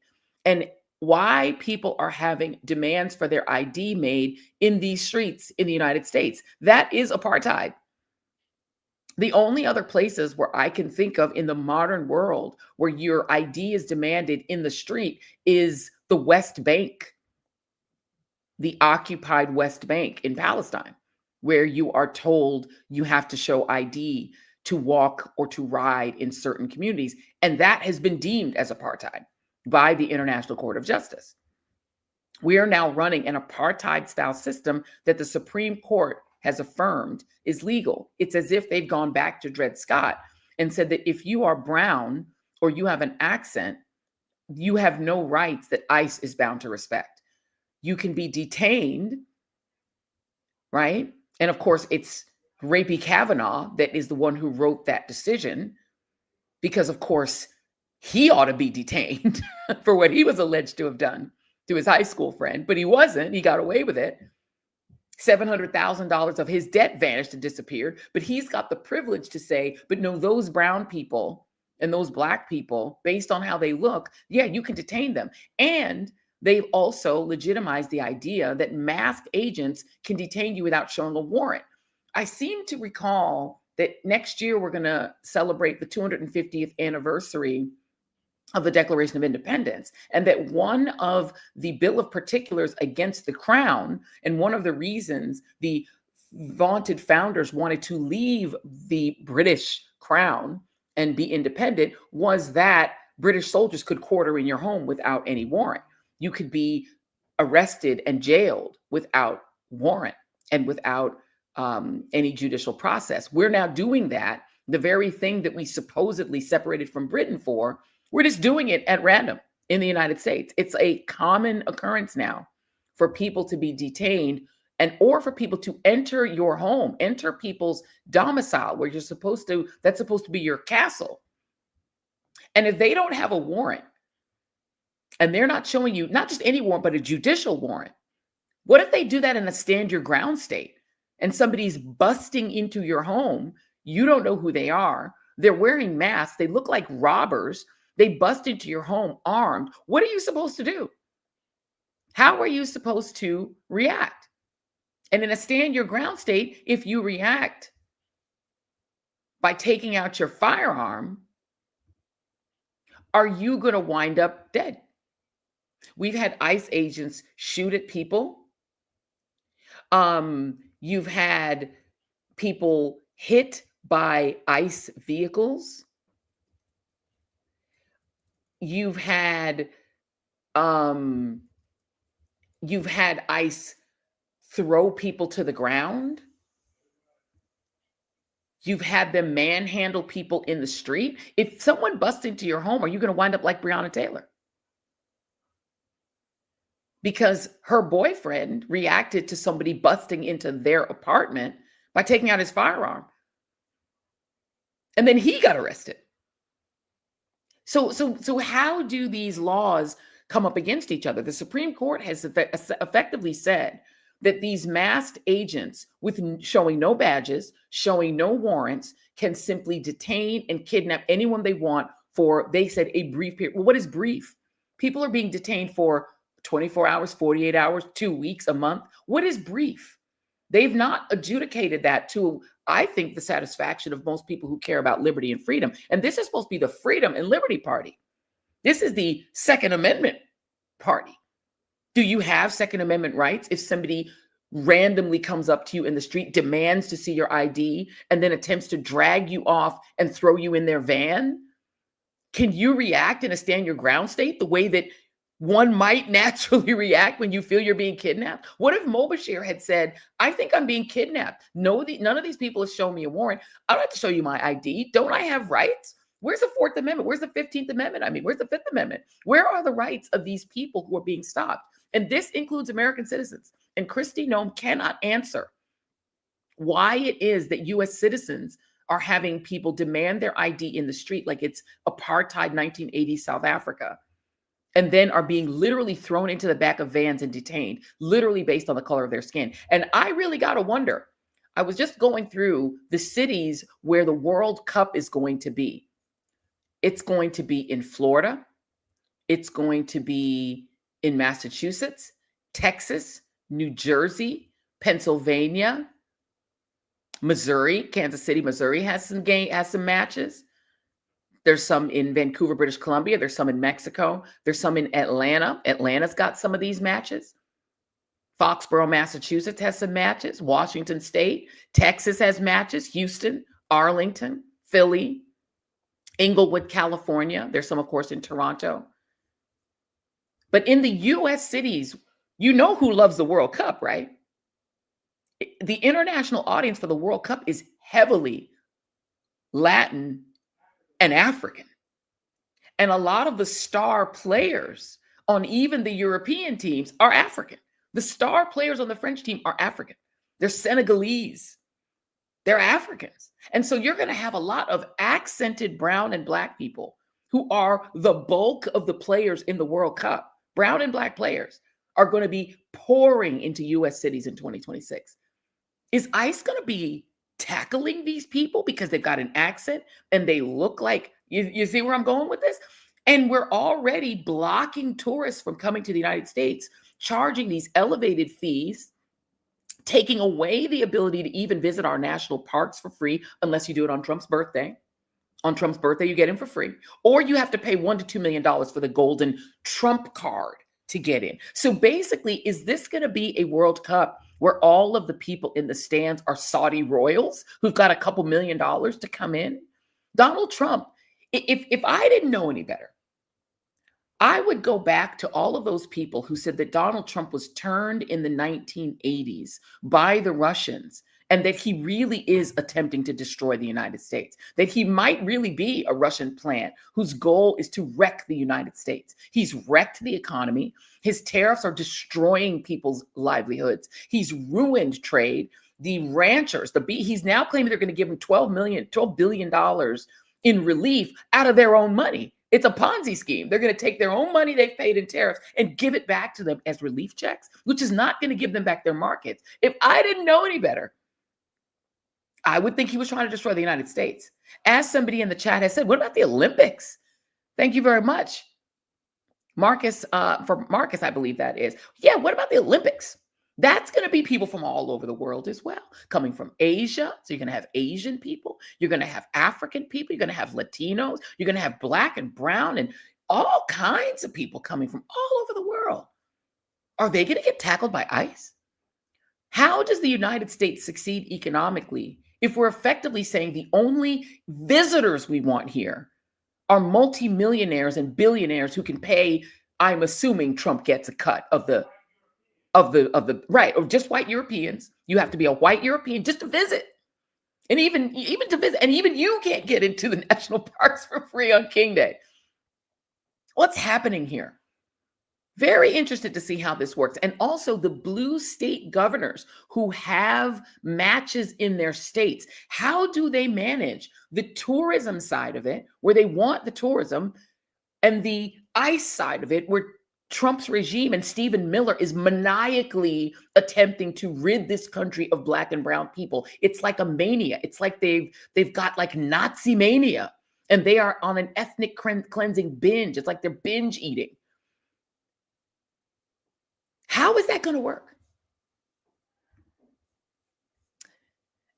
and why people are having demands for their ID made in these streets in the United States. That is apartheid. The only other places where I can think of in the modern world where your ID is demanded in the street is the West Bank, the occupied West Bank in Palestine, where you are told you have to show ID to walk or to ride in certain communities. And that has been deemed as apartheid by the International Court of Justice. We are now running an apartheid-style system that the Supreme Court has affirmed is legal. It's as if they've gone back to Dred Scott and said that if you are brown or you have an accent, you have no rights that ICE is bound to respect. You can be detained, right? And of course, it's Rapey Kavanaugh that is the one who wrote that decision, because of course, he ought to be detained for what he was alleged to have done to his high school friend, but he wasn't. He got away with it. $700,000 of his debt vanished and disappeared, but he's got the privilege to say, but no, those brown people and those Black people, based on how they look, yeah, you can detain them. And they've also legitimized the idea that masked agents can detain you without showing a warrant. I seem to recall that next year we're going to celebrate the 250th anniversary of the Declaration of Independence, and that one of the Bill of Particulars against the Crown, and one of the reasons the vaunted founders wanted to leave the British Crown and be independent, was that British soldiers could quarter in your home without any warrant. you could be arrested and jailed without warrant and without any judicial process. We're now doing that. The very thing that we supposedly separated from Britain for, we're just doing it at random in the United States. It's a common occurrence now for people to be detained or for people to enter your home, enter people's domicile where that's supposed to be your castle. And if they don't have a warrant and they're not showing you not just any warrant, but a judicial warrant, what if they do that in a stand your ground state and somebody's busting into your home? You don't know who they are. They're wearing masks. They look like robbers. They bust into your home armed. What are you supposed to do? How are you supposed to react? And in a stand your ground state, if you react by taking out your firearm, are you going to wind up dead? We've had ICE agents shoot at people. You've had people hit by ICE vehicles. You've had ICE throw people to the ground. You've had them manhandle people in the street. If someone busts into your home, are you going to wind up like Breonna Taylor? Because her boyfriend reacted to somebody busting into their apartment by taking out his firearm. And then he got arrested. So how do these laws come up against each other? The Supreme Court has effectively said that these masked agents with showing no badges, showing no warrants, can simply detain and kidnap anyone they want for, they said, a brief period. Well, what is brief? People are being detained for 24 hours, 48 hours, 2 weeks, a month. What is brief? They've not adjudicated that to, I think, the satisfaction of most people who care about liberty and freedom. And this is supposed to be the Freedom and Liberty Party. This is the Second Amendment party. Do you have Second Amendment rights if somebody randomly comes up to you in the street, demands to see your ID, and then attempts to drag you off and throw you in their van? Can you react in a stand your ground state the way that one might naturally react when you feel you're being kidnapped? What if Mobashir had said, I think I'm being kidnapped. No, none of these people have shown me a warrant. I don't have to show you my ID. Don't I have rights? Where's the Fourth Amendment? Where's the 15th Amendment? I mean, where's the Fifth Amendment? Where are the rights of these people who are being stopped? And this includes American citizens. And Kristi Noem cannot answer why it is that U.S. citizens are having people demand their ID in the street like it's apartheid 1980s South Africa, and then are being literally thrown into the back of vans and detained, literally based on the color of their skin. And I really got to wonder, I was just going through the cities where the World Cup is going to be. It's going to be in Florida. It's going to be in Massachusetts, Texas, New Jersey, Pennsylvania, Missouri. Kansas City, Missouri has some matches. There's some in Vancouver, British Columbia. There's some in Mexico. There's some in Atlanta. Atlanta's got some of these matches. Foxborough, Massachusetts has some matches. Washington State. Texas has matches. Houston, Arlington, Philly, Inglewood, California. There's some, of course, in Toronto. But in the U.S. cities, you know who loves the World Cup, right? The international audience for the World Cup is heavily Latin and African. And a lot of the star players on even the European teams are African. The star players on the French team are African. They're Senegalese. They're Africans. And so you're going to have a lot of accented brown and black people who are the bulk of the players in the World Cup. Brown and black players are going to be pouring into U.S. cities in 2026. Is ICE going to be tackling these people because they've got an accent and they look like, you see where I'm going with this? And we're already blocking tourists from coming to the United States, charging these elevated fees, taking away the ability to even visit our national parks for free, unless you do it on Trump's birthday. On Trump's birthday, you get in for free. Or you have to pay $1 to $2 million for the golden Trump card to get in. So basically, is this going to be a World Cup where all of the people in the stands are Saudi royals who've got a couple $1 million to come in? Donald Trump, if I didn't know any better, I would go back to all of those people who said that Donald Trump was turned in the 1980s by the Russians and that he really is attempting to destroy the United States, that he might really be a Russian plant whose goal is to wreck the United States. He's wrecked the economy. His tariffs are destroying people's livelihoods. He's ruined trade. The ranchers, he's now claiming they're going to give him $12 billion in relief out of their own money. It's a Ponzi scheme. They're going to take their own money they've paid in tariffs and give it back to them as relief checks, which is not going to give them back their markets. If I didn't know any better, I would think he was trying to destroy the United States. As somebody in the chat has said, what about the Olympics? Thank you very much. Marcus, for Marcus, I believe that is. Yeah, what about the Olympics? That's going to be people from all over the world as well, coming from Asia. So you're going to have Asian people. You're going to have African people. You're going to have Latinos. You're going to have black and brown and all kinds of people coming from all over the world. Are they going to get tackled by ICE? How does the United States succeed economically if we're effectively saying the only visitors we want here are multimillionaires and billionaires who can pay? I'm assuming Trump gets a cut of the right, or just white Europeans. You have to be a white European just to visit. And even to visit, and even you can't get into the national parks for free on King Day. What's happening here? Very interested to see how this works. And also the blue state governors who have matches in their states. How do they manage the tourism side of it, where they want the tourism, and the ICE side of it, where Trump's regime and Stephen Miller is maniacally attempting to rid this country of black and brown people? It's like a mania. It's like they've got like Nazi mania, and they are on an ethnic cleansing binge. It's like they're binge eating. How is that going to work?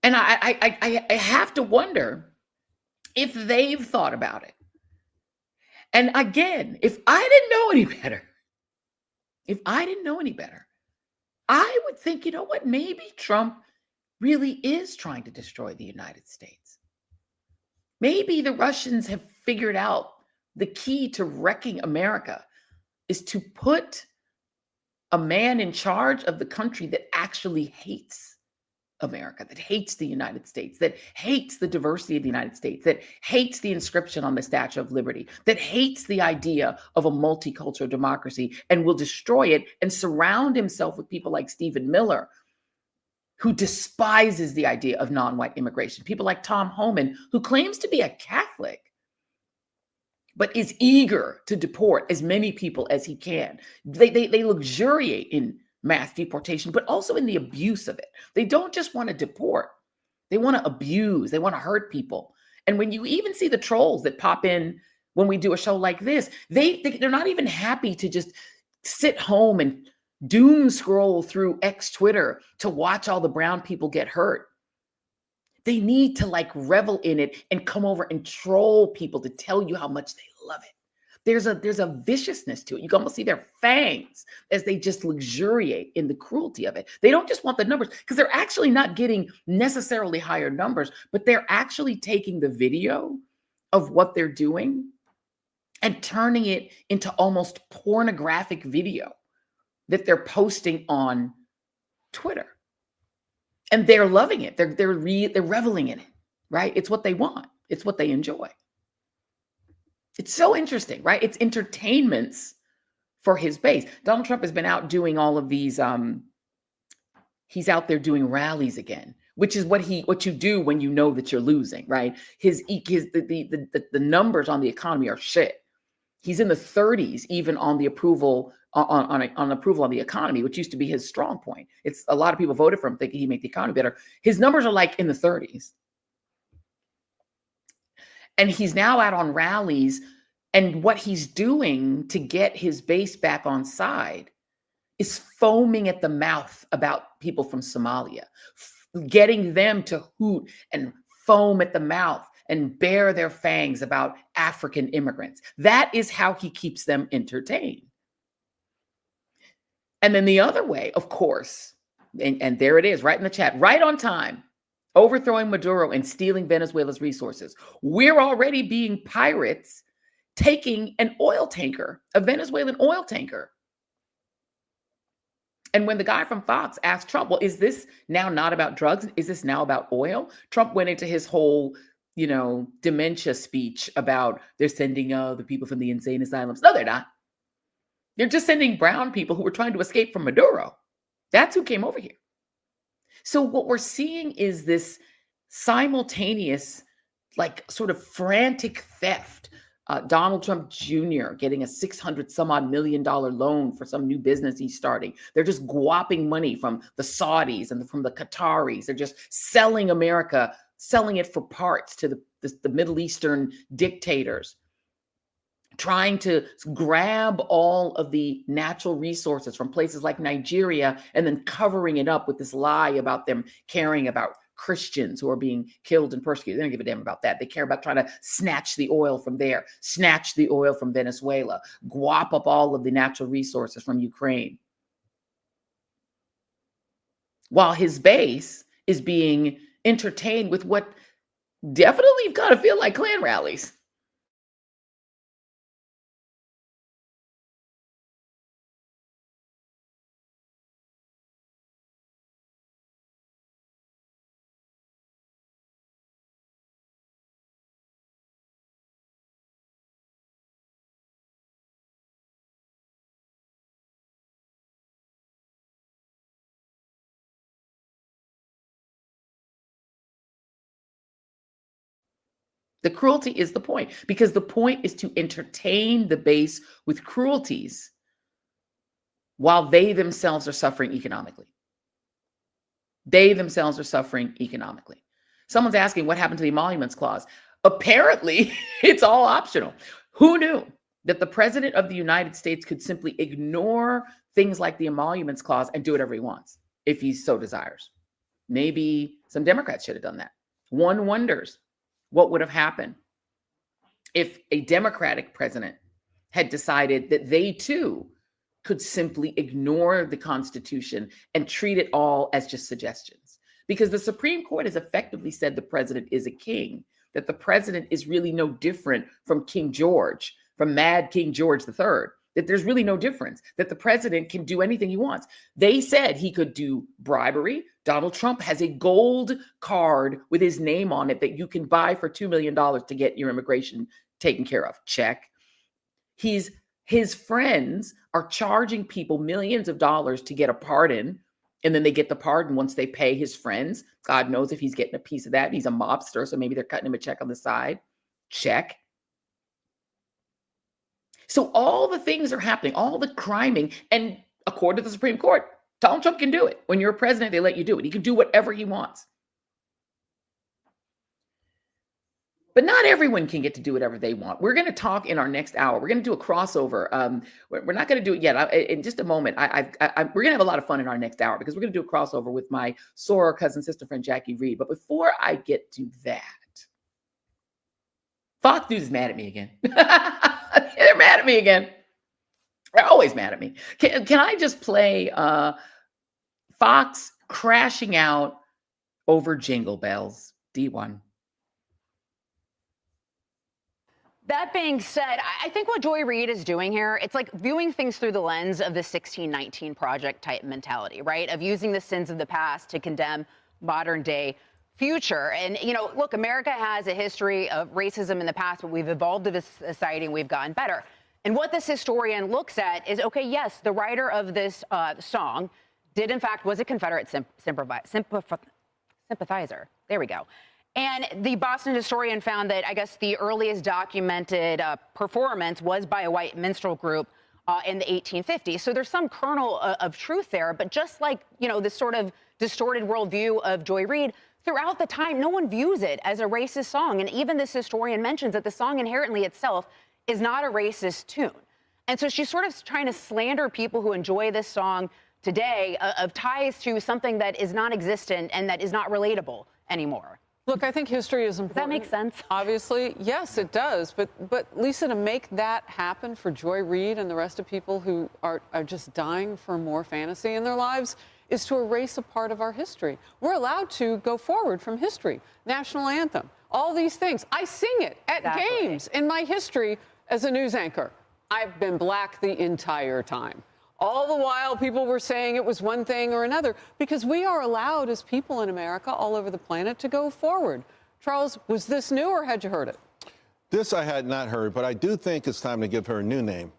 And I have to wonder if they've thought about it. And again, if I didn't know any better, I would think, you know what, maybe Trump really is trying to destroy the United States. Maybe the Russians have figured out the key to wrecking America is to put a man in charge of the country that actually hates America, that hates the United States, that hates the diversity of the United States, that hates the inscription on the Statue of Liberty, that hates the idea of a multicultural democracy and will destroy it, and surround himself with people like Stephen Miller, who despises the idea of non-white immigration. People like Tom Homan, who claims to be a Catholic, but is eager to deport as many people as he can. They luxuriate in mass deportation, but also in the abuse of it. They don't just want to deport. They want to abuse. They want to hurt people. And when you even see the trolls that pop in when we do a show like this, they're not even happy to just sit home and doom scroll through X Twitter to watch all the brown people get hurt. They need to like revel in it and come over and troll people to tell you how much they love it. There's a viciousness to it. You can almost see their fangs as they just luxuriate in the cruelty of it. They don't just want the numbers, because they're actually not getting necessarily higher numbers, but they're actually taking the video of what they're doing and turning it into almost pornographic video that they're posting on Twitter. And they're loving it. They're reveling in it, right? It's what they want. It's what they enjoy. It's so interesting, right? It's entertainments for his base. Donald Trump has been out doing all of these. He's out there doing rallies again, which is what you do when you know that you're losing, right? The numbers on the economy are shit. He's in the 30s, even on the approval on approval on the economy, which used to be his strong point. It's a lot of people voted for him thinking he'd make the economy better. His numbers are like in the 30s. And he's now out on rallies, and what he's doing to get his base back on side is foaming at the mouth about people from Somalia, getting them to hoot and foam at the mouth and bare their fangs about African immigrants. That is how he keeps them entertained. And then the other way, of course, and there it is right in the chat, right on time, overthrowing Maduro and stealing Venezuela's resources. We're already being pirates taking an oil tanker, a Venezuelan oil tanker. And when the guy from Fox asked Trump, well, is this now not about drugs? Is this now about oil? Trump went into his whole, dementia speech about they're sending the people from the insane asylums. No, they're not. They're just sending brown people who were trying to escape from Maduro. That's who came over here. So what we're seeing is this simultaneous, sort of frantic theft. Donald Trump Jr. getting a $600 million loan for some new business he's starting. They're just guapping money from the Saudis and from the Qataris. They're just selling America, selling it for parts to the Middle Eastern dictators, trying to grab all of the natural resources from places like Nigeria and then covering it up with this lie about them caring about Christians who are being killed and persecuted. They don't give a damn about that. They care about trying to snatch the oil from there, snatch the oil from Venezuela, guap up all of the natural resources from Ukraine. While his base is being entertained with what definitely you've got to feel like Klan rallies. The cruelty is the point, because the point is to entertain the base with cruelties while they themselves are suffering economically. They themselves are suffering economically. Someone's asking what happened to the emoluments clause. Apparently, it's all optional. Who knew that the president of the United States could simply ignore things like the emoluments clause and do whatever he wants if he so desires? Maybe some Democrats should have done that. One wonders what would have happened if a Democratic president had decided that they too could simply ignore the Constitution and treat it all as just suggestions. Because the Supreme Court has effectively said the president is a king, that the president is really no different from King George, from Mad King George III, that there's really no difference, that the president can do anything he wants. They said he could do bribery. Donald Trump has a gold card with his name on it that you can buy for $2 million to get your immigration taken care of. Check. His friends are charging people millions of dollars to get a pardon, and then they get the pardon once they pay his friends. God knows if he's getting a piece of that. He's a mobster, so maybe they're cutting him a check on the side. Check. So all the things are happening, all the criming, and according to the Supreme Court, Donald Trump can do it. When you're a president, they let you do it. He can do whatever he wants. But not everyone can get to do whatever they want. We're going to talk in our next hour. We're going to do a crossover. We're not going to do it yet. In just a moment, we're going to have a lot of fun in our next hour because we're going to do a crossover with my soror cousin, sister friend, Jackie Reid. But before I get to that, Fox News is mad at me again. They're mad at me again. They're always mad at me. Can I just play Fox crashing out over Jingle Bells? D1. That being said, I think what Joy Reid is doing here, it's like viewing things through the lens of the 1619 Project type mentality, right? Of using the sins of the past to condemn modern day future. And, look, America has a history of racism in the past, but we've evolved as a society and we've gotten better. And what this historian looks at is, okay, yes, the writer of this song was a Confederate sympathizer. There we go. And the Boston historian found that, I guess, the earliest documented performance was by a white minstrel group in the 1850s. So there's some kernel of truth there. But just like, this sort of distorted worldview of Joy Reid, throughout the time, no one views it as a racist song. And even this historian mentions that the song inherently itself is not a racist tune. And so she's sort of trying to slander people who enjoy this song today of ties to something that is non-existent and that is not relatable anymore. Look, I think history is important. Does that make sense? Obviously, yes, it does. But Lisa, to make that happen for Joy Reid and the rest of people who are just dying for more fantasy in their lives is to erase a part of our history. We're allowed to go forward from history, national anthem, all these things. I sing it at games in my history as a news anchor, I've been black the entire time. All the while, people were saying it was one thing or another, because we are allowed as people in America all over the planet to go forward. Charles, was this new or had you heard it? This I had not heard, but I do think it's time to give her a new name.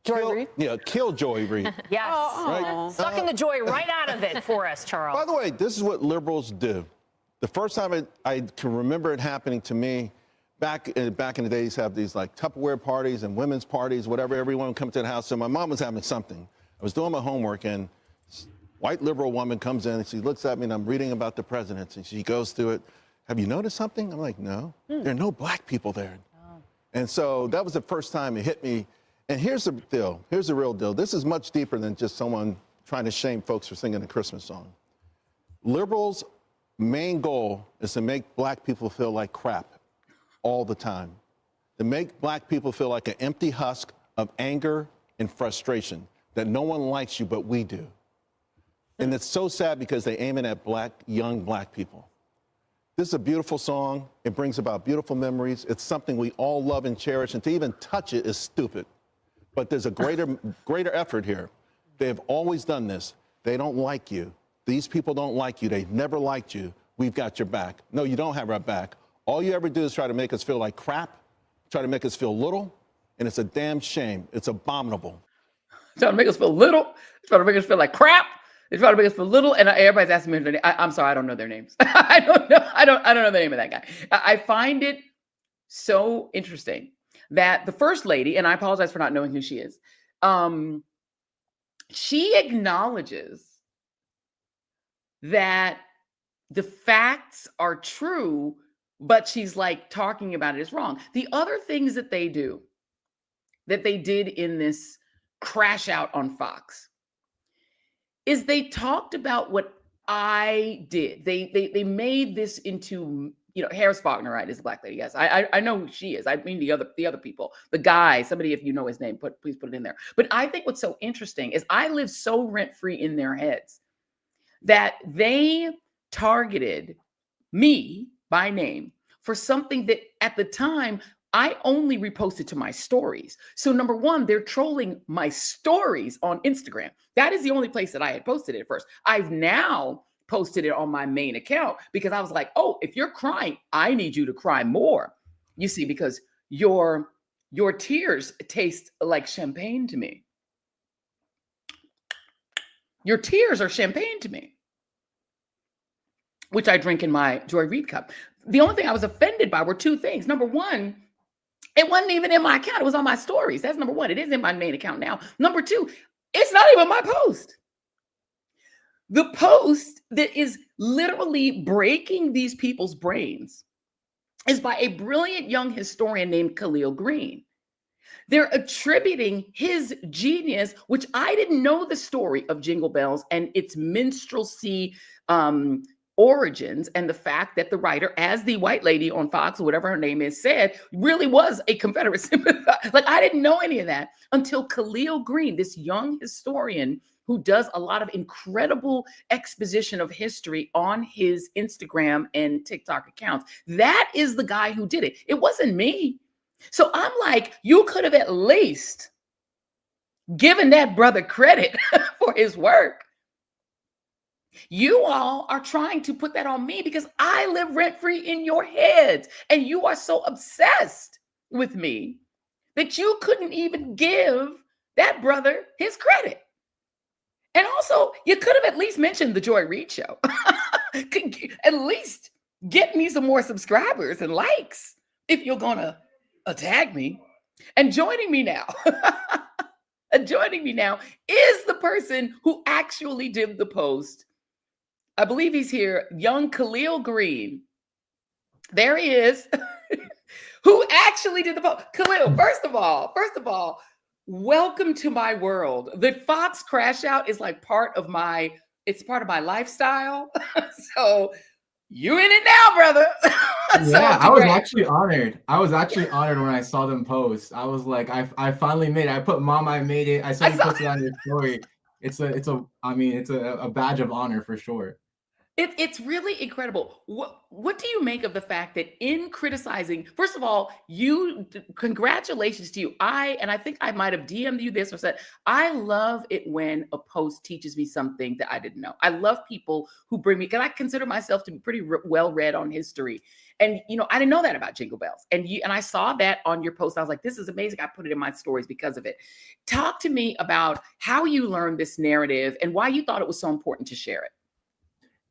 Joy Reid? Yeah, kill Joy Reid. Yes. Right? Sucking the joy right out of it for us, Charles. By the way, this is what liberals do. The first time I can remember it happening to me, back in the days, have these like Tupperware parties and women's parties, whatever, everyone would come to the house. So my mom was having something. I was doing my homework, and white liberal woman comes in, and she looks at me, and I'm reading about the presidents, and she goes through it. Have you noticed something? I'm like, no. There are no black people there. And so that was the first time it hit me. And here's the deal. Here's the real deal. This is much deeper than just someone trying to shame folks for singing a Christmas song. Liberals' main goal is to make black people feel like crap all the time. To make black people feel like an empty husk of anger and frustration, that no one likes you but we do. And it's so sad because they aim it at young black people. This is a beautiful song. It brings about beautiful memories. It's something we all love and cherish, and to even touch it is stupid. But there's a greater effort here. They have always done this. They don't like you. These people don't like you. They've never liked you. We've got your back. No, you don't have our back. All you ever do is try to make us feel like crap, try to make us feel little, and it's a damn shame. It's abominable. Trying to make us feel little, trying to make us feel like crap. They try to make us feel little, and everybody's asking me their name. I'm sorry, I don't know their names. I don't know the name of that guy. I find it so interesting that the first lady, and I apologize for not knowing who she is, she acknowledges that the facts are true, but she's like talking about it is wrong. The other things that they do, that they did in this crash out on Fox, is they talked about what I did. They made this into, Harris Faulkner, right, is the black lady. Yes, I know who she is. I mean the other people, the guy, somebody, if you know his name, please put it in there. But I think what's so interesting is I live so rent-free in their heads that they targeted me by name for something that at the time I only reposted to my stories. So number one, they're trolling my stories on Instagram. That is the only place that I had posted it first. I've now posted it on my main account because I was like, oh, if you're crying, I need you to cry more. You see, because your tears taste like champagne to me. Your tears are champagne to me, which I drink in my Joy Reid cup. The only thing I was offended by were two things. Number one, it wasn't even in my account. It was on my stories. That's number one. It is in my main account now. Number two, it's not even my post. The post that is literally breaking these people's brains is by a brilliant young historian named Khalil Green. They're attributing his genius, which I didn't know the story of Jingle Bells and its minstrelsy origins, and the fact that the writer, as the white lady on Fox, or whatever her name is, said, really was a Confederate sympathizer. Like, I didn't know any of that until Khalil Green, this young historian who does a lot of incredible exposition of history on his Instagram and TikTok accounts. That is the guy who did it. It wasn't me. So I'm like, you could have at least given that brother credit for his work. You all are trying to put that on me because I live rent-free in your heads, and you are so obsessed with me that you couldn't even give that brother his credit. And also, you could have at least mentioned the Joy Reid Show. At least get me some more subscribers and likes if you're gonna tag me. And joining me now is the person who actually did the post. I believe he's here, young Khalil Green. There he is, who actually did the post. Khalil, first of all, welcome to my world. The Fox crash out is like part of my lifestyle. So you in it now, brother. Yeah, I was actually honored. I was actually honored when I saw them post. I was like, I finally made it. I put Mom, I made it. I saw you posted on your story. It's a badge of honor for sure. It's really incredible. What do you make of the fact that in criticizing, first of all, congratulations to you. I think I might have DM'd you this or said, I love it when a post teaches me something that I didn't know. I love people who bring me, because I consider myself to be pretty well read on history. And I didn't know that about Jingle Bells. And I saw that on your post. I was like, this is amazing. I put it in my stories because of it. Talk to me about how you learned this narrative and why you thought it was so important to share it.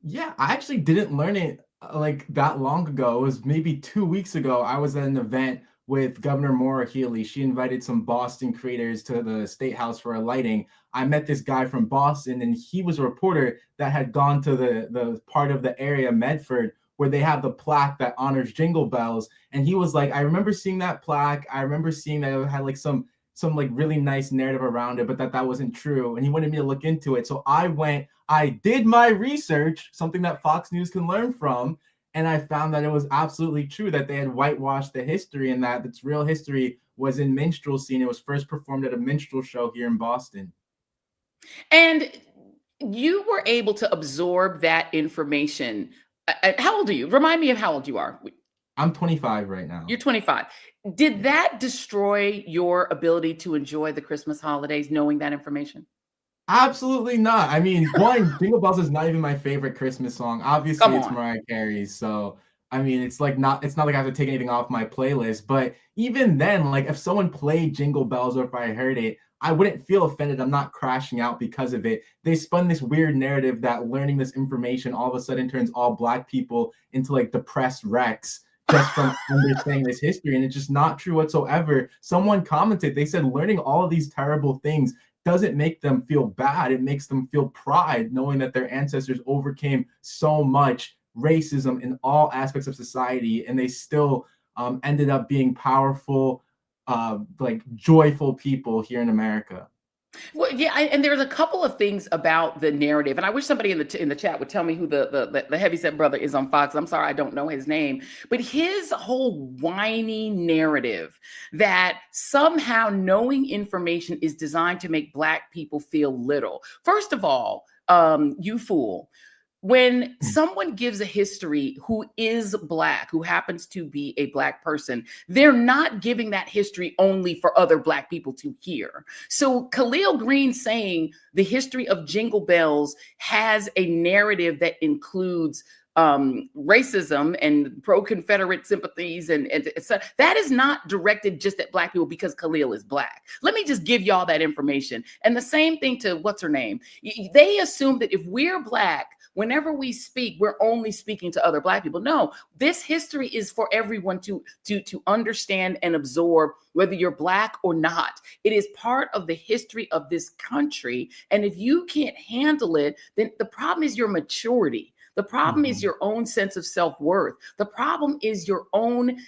Yeah, I actually didn't learn it like that long ago. It was maybe 2 weeks ago. I was at an event with Governor Maura Healey. She invited some Boston creators to the State House for a lighting. I met this guy from Boston, and he was a reporter that had gone to the part of the area, Medford, where they have the plaque that honors Jingle Bells. And he was like, I remember seeing that plaque. I remember seeing that it had like some like really nice narrative around it, but that wasn't true. And he wanted me to look into it. So I did my research, something that Fox News can learn from, and I found that it was absolutely true that they had whitewashed the history and that its real history was in minstrelsy, and it was first performed at a minstrel show here in Boston. And you were able to absorb that information. How old are you? Remind me of how old you are. I'm 25 right now. You're 25. Did that destroy your ability to enjoy the Christmas holidays knowing that information? Absolutely not. I mean, one, Jingle Bells is not even my favorite Christmas song. Obviously, it's Mariah Carey's. So, I mean, it's not like I have to take anything off my playlist. But even then, like if someone played Jingle Bells or if I heard it, I wouldn't feel offended. I'm not crashing out because of it. They spun this weird narrative that learning this information all of a sudden turns all Black people into like depressed wrecks just from understanding this history. And it's just not true whatsoever. Someone commented, they said learning all of these terrible things doesn't make them feel bad. It makes them feel pride, knowing that their ancestors overcame so much racism in all aspects of society, and they still ended up being powerful, like joyful people here in America. Well, yeah, and there's a couple of things about the narrative, and I wish somebody in the chat would tell me who the heavyset brother is on Fox. I'm sorry, I don't know his name, but his whole whiny narrative that somehow knowing information is designed to make Black people feel little. First of all, you fool. When someone gives a history who is Black, who happens to be a Black person, they're not giving that history only for other Black people to hear. So Khalil Green saying the history of Jingle Bells has a narrative that includes racism and pro-Confederate sympathies and that is not directed just at Black people because Khalil is Black. Let me just give y'all that information. And the same thing to what's her name. They assume that if we're Black, whenever we speak, we're only speaking to other Black people. No, this history is for everyone to understand and absorb, whether you're Black or not. It is part of the history of this country. And if you can't handle it, then the problem is your maturity. The problem is your own sense of self-worth. The problem is your own,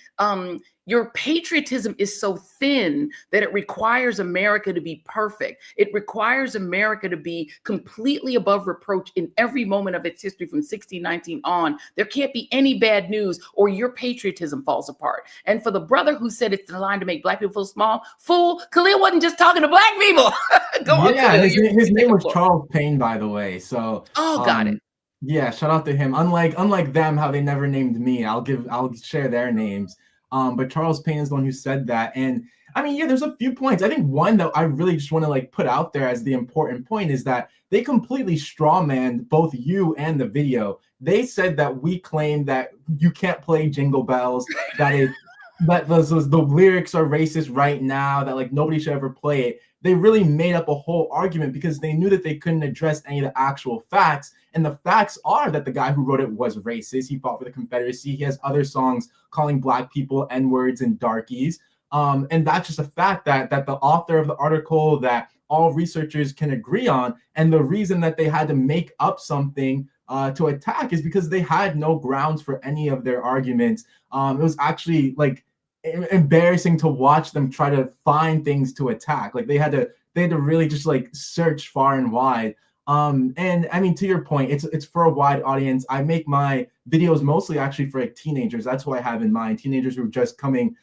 your patriotism is so thin that it requires America to be perfect. It requires America to be completely above reproach in every moment of its history from 1619 on. There can't be any bad news or your patriotism falls apart. And for the brother who said it's designed to make Black people feel small, fool, Khalil wasn't just talking to Black people. Go on, Yeah, Khalil. his name was Charles Payne, by the way. So got it. Yeah, shout out to him. Unlike them, how they never named me. I'll share their names. But Charles Payne is the one who said that. And I mean, yeah, there's a few points. I think one that I really just want to like put out there as the important point is that they completely strawmanned both you and the video. They said that we claim that you can't play Jingle Bells, that the lyrics are racist right now, that like nobody should ever play it. They really made up a whole argument because they knew that they couldn't address any of the actual facts. And the facts are that the guy who wrote it was racist. He fought for the Confederacy. He has other songs calling Black people N-words and darkies. And that's just a fact that the author of the article, that all researchers can agree on. And the reason that they had to make up something to attack is because they had no grounds for any of their arguments. It was actually like embarrassing to watch them try to find things to attack. Like they had to really just like search far and wide. And I mean, to your point, it's for a wide audience. I make my videos mostly actually for like teenagers. That's what I have in mind. Teenagers who are just coming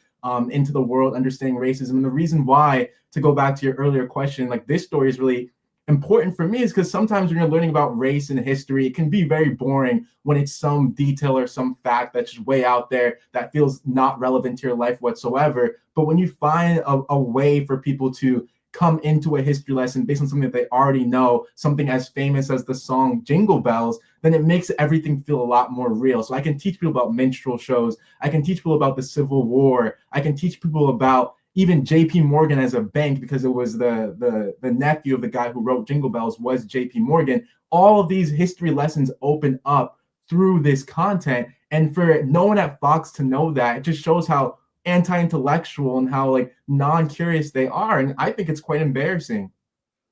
into the world, understanding racism. And the reason why, to go back to your earlier question, like this story is really important for me is because sometimes when you're learning about race and history, it can be very boring when it's some detail or some fact that's just way out there that feels not relevant to your life whatsoever. But when you find a way for people to come into a history lesson based on something that they already know, something as famous as the song Jingle Bells, then it makes everything feel a lot more real. So I can teach people about minstrel shows. I can teach people about the Civil War. I can teach people about even JP Morgan as a bank, because it was the nephew of the guy who wrote Jingle Bells was JP Morgan. All of these history lessons open up through this content. And for no one at Fox to know that, it just shows how anti-intellectual and how like non-curious they are. And I think it's quite embarrassing.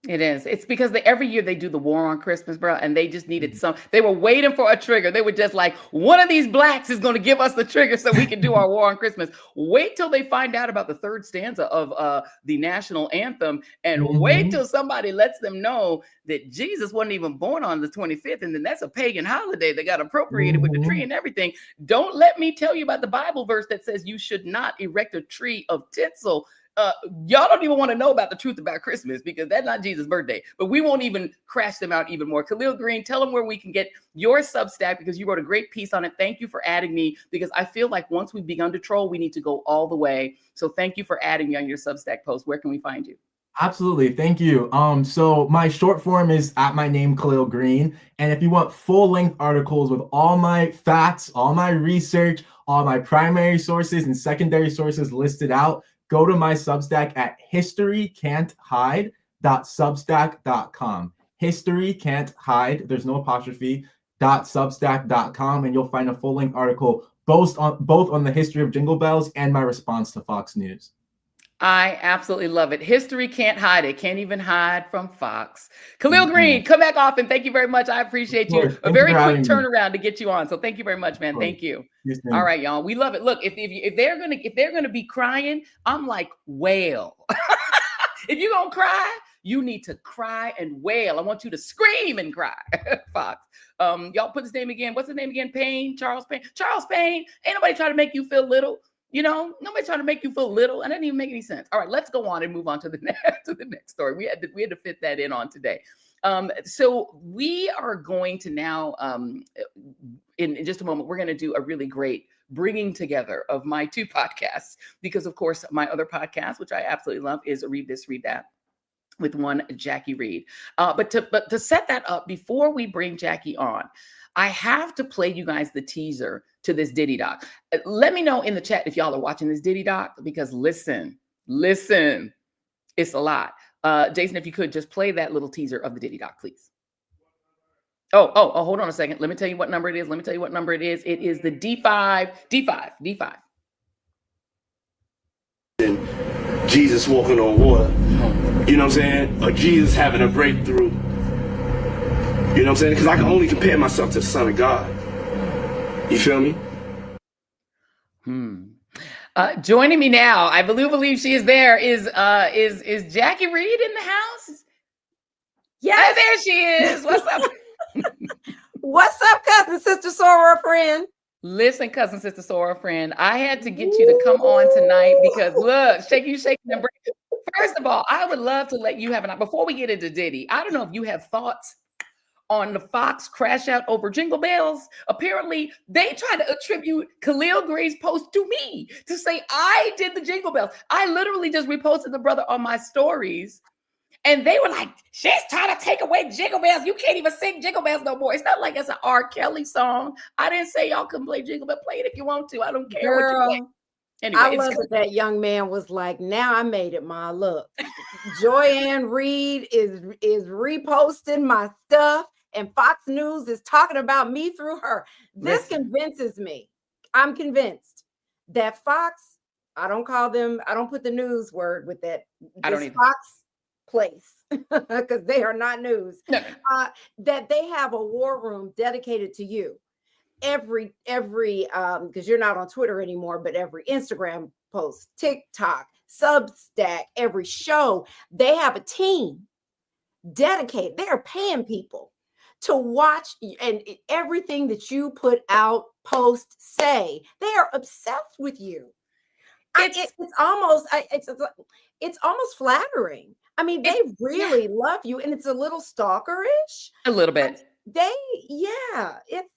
It is. It's because every year they do the war on Christmas, bro, and they just needed some. They were waiting for a trigger. They were just like, one of these blacks is going to give us the trigger so we can do our war on Christmas. Wait till they find out about the third stanza of the national anthem, and wait till somebody lets them know that Jesus wasn't even born on the 25th, and then that's a pagan holiday that got appropriated with the tree and everything. Don't let me tell you about the Bible verse that says you should not erect a tree of tinsel. Y'all don't even want to know about the truth about Christmas because that's not Jesus' birthday, but we won't even crash them out even more. Khalil Green, tell them where we can get your Substack because you wrote a great piece on it. Thank you for adding me because I feel like once we've begun to troll, we need to go all the way. So thank you for adding me on your Substack post. Where can we find you? Absolutely. Thank you. So my short form is at my name, Khalil Green. And if you want full length articles with all my facts, all my research, all my primary sources and secondary sources listed out, go to my Substack at historycan'thide.substack.com. History can't hide, there's no apostrophe, .substack.com, and you'll find a full-length article both on the history of Jingle Bells and my response to Fox News. I absolutely love it. History can't hide it. Can't even hide from Fox. Khalil Green, come back off and thank you very much. I appreciate you. A very quick turnaround to get you on. So thank you very much, man. Thank you. All right, y'all. We love it. Look, if they're gonna be crying, I'm like, wail. If you're gonna cry, you need to cry and wail. I want you to scream and cry. Fox. Y'all put his name again. What's his name again? Payne, Charles Payne. Charles Payne. Ain't nobody trying to make you feel little. You know, nobody's trying to make you feel little, and that didn't even make any sense. All right, let's go on and move on to the next story. We had to fit that in on today. So we are going to now, in just a moment, we're going to do a really great bringing together of my two podcasts, because of course my other podcast, which I absolutely love, is Read This, Read That, with one Jackie Reid. But to set that up, before we bring Jackie on, I have to play you guys the teaser to this Diddy doc. Let me know in the chat if y'all are watching this Diddy doc, because listen, it's a lot. Jason, if you could just play that little teaser of the Diddy doc, please. Oh, hold on a second. Let me tell you what number it is. It is the D5. Jesus walking on water. You know what I'm saying? Or Jesus having a breakthrough. You know what I'm saying? Because I can only compare myself to the Son of God. You feel me? Joining me now, I believe she is there, is Jackie Reid in the house? Yes. There she is. What's up? What's up, cousin, sister, soror, friend? Listen, cousin, sister, soror, friend, I had to get you to come on tonight because look, shaking and break. First of all, I would love to let you have before we get into Diddy, I don't know if you have thoughts on the Fox crash out over Jingle Bells. Apparently, they tried to attribute Khalil Green's post to me to say I did the Jingle Bells. I literally just reposted the brother on my stories, and they were like, she's trying to take away Jingle Bells. You can't even sing Jingle Bells no more. It's not like it's an R. Kelly song. I didn't say y'all couldn't play Jingle Bells. Play it if you want to. I don't care what you play. Anyway, I love that young man was like, now I made it, Ma. Look, Joy-Ann Reid is reposting my stuff, and Fox News is talking about me through her. This convinces me. I'm convinced that Fox, I don't put the news word with that. I don't either. Fox place, because they are not news. No. That they have a war room dedicated to you. Every because you're not on Twitter anymore, but every Instagram post, TikTok, Substack, every show, they have a team dedicated. They are paying people to watch, and everything that you put out, post, say, they are obsessed with you. It's almost flattering. I mean, they really love you, and it's a little stalkerish. A little bit.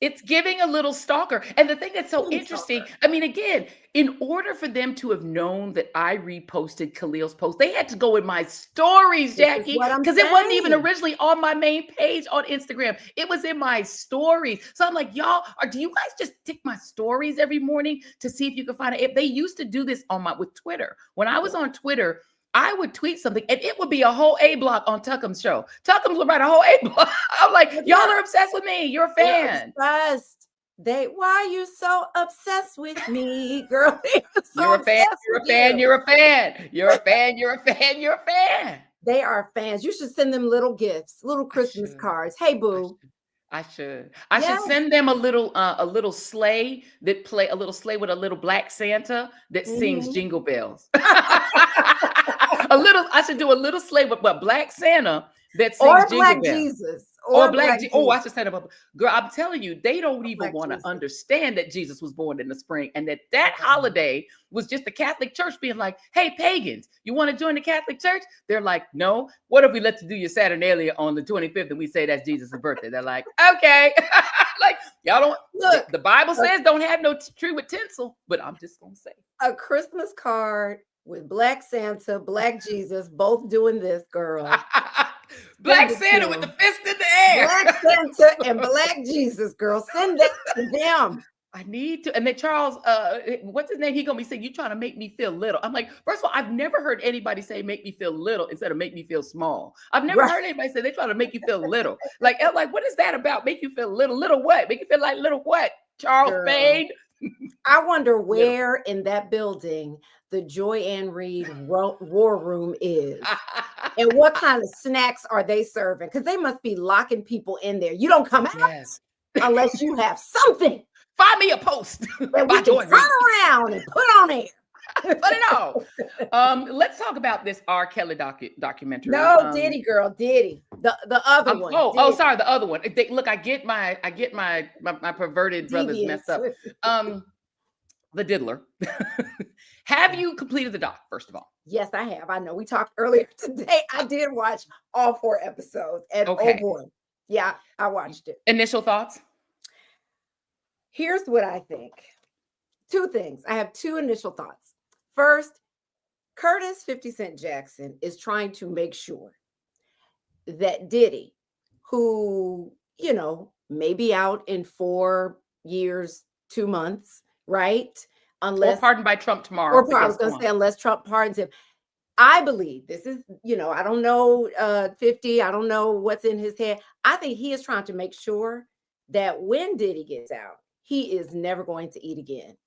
It's giving a little stalker. And the thing that's so Little interesting, stalker. I mean, again, in order for them to have known that I reposted Khalil's post, they had to go in my stories, This is Jackie, what I'm because it wasn't even saying. originally on my main page on Instagram. It was in my stories. So I'm like, y'all, do you guys just tick my stories every morning to see if you can find it? If they used to do this on with Twitter. When I was on Twitter, I would tweet something and it would be a whole A block on Tuckham's show. Tuckham's would write a whole A block. I'm like, y'all are obsessed with me. You're a fan. They're obsessed. Why are you so obsessed with me, girl? You're a fan. You're a fan. You're a fan. You're a fan. You're a fan. You're a fan. They are fans. You should send them little gifts, little Christmas cards. Hey, boo. I should send them a little sleigh that play a little sleigh with a little black Santa that sings jingle bells. I should do a little sleigh with black Santa that sings Or jingle Black bells. Jesus. Or black Jesus. Oh, I should set up. Girl, I'm telling you, they don't even want to Jesus. understand that Jesus was born in the spring and that holiday was just the Catholic Church being like, hey, pagans, you want to join the Catholic Church? They're like, no. What if we let you do your Saturnalia on the 25th and we say that's Jesus' birthday? They're like, okay. Like, y'all don't look. The Bible says don't have no tree with tinsel, but I'm just going to say a Christmas card with Black Santa, Black Jesus, both doing this, girl. Black Santa with the fist in the air. Black Santa and Black Jesus, girl. Send that to them. I need to. And then Charles, what's his name? He gonna be saying, you trying to make me feel little. I'm like, first of all, I've never heard anybody say make me feel little instead of make me feel small. I've never heard anybody say they trying to make you feel little. Like, what is that about? Make you feel little? Little what? Make you feel like little what? Charles Payne? I wonder where in that building the Joy-Ann Reid war room is. And what kind of snacks are they serving? Because they must be locking people in there. You don't come out unless you have something. Find me a post that we can turn around and put on air. Put it on. Let's talk about this R. Kelly documentary. No, Diddy, girl, Diddy. The other one. Oh, sorry, the other one. Look, I get my perverted brothers messed up. The Diddler. Have you completed the doc, first of all? Yes, I have. I know we talked earlier today. I did watch all 4 episodes. And oh boy. Yeah, I watched it. Initial thoughts? Here's what I think. 2 things. I have 2 initial thoughts. First, Curtis 50 Cent Jackson is trying to make sure that Diddy, who, may be out in 4 years, 2 months, right? Or pardoned by Trump tomorrow. Or I was going to say, unless Trump pardons him. I believe this is, I don't know 50. I don't know what's in his head. I think he is trying to make sure that when Diddy gets out, he is never going to eat again,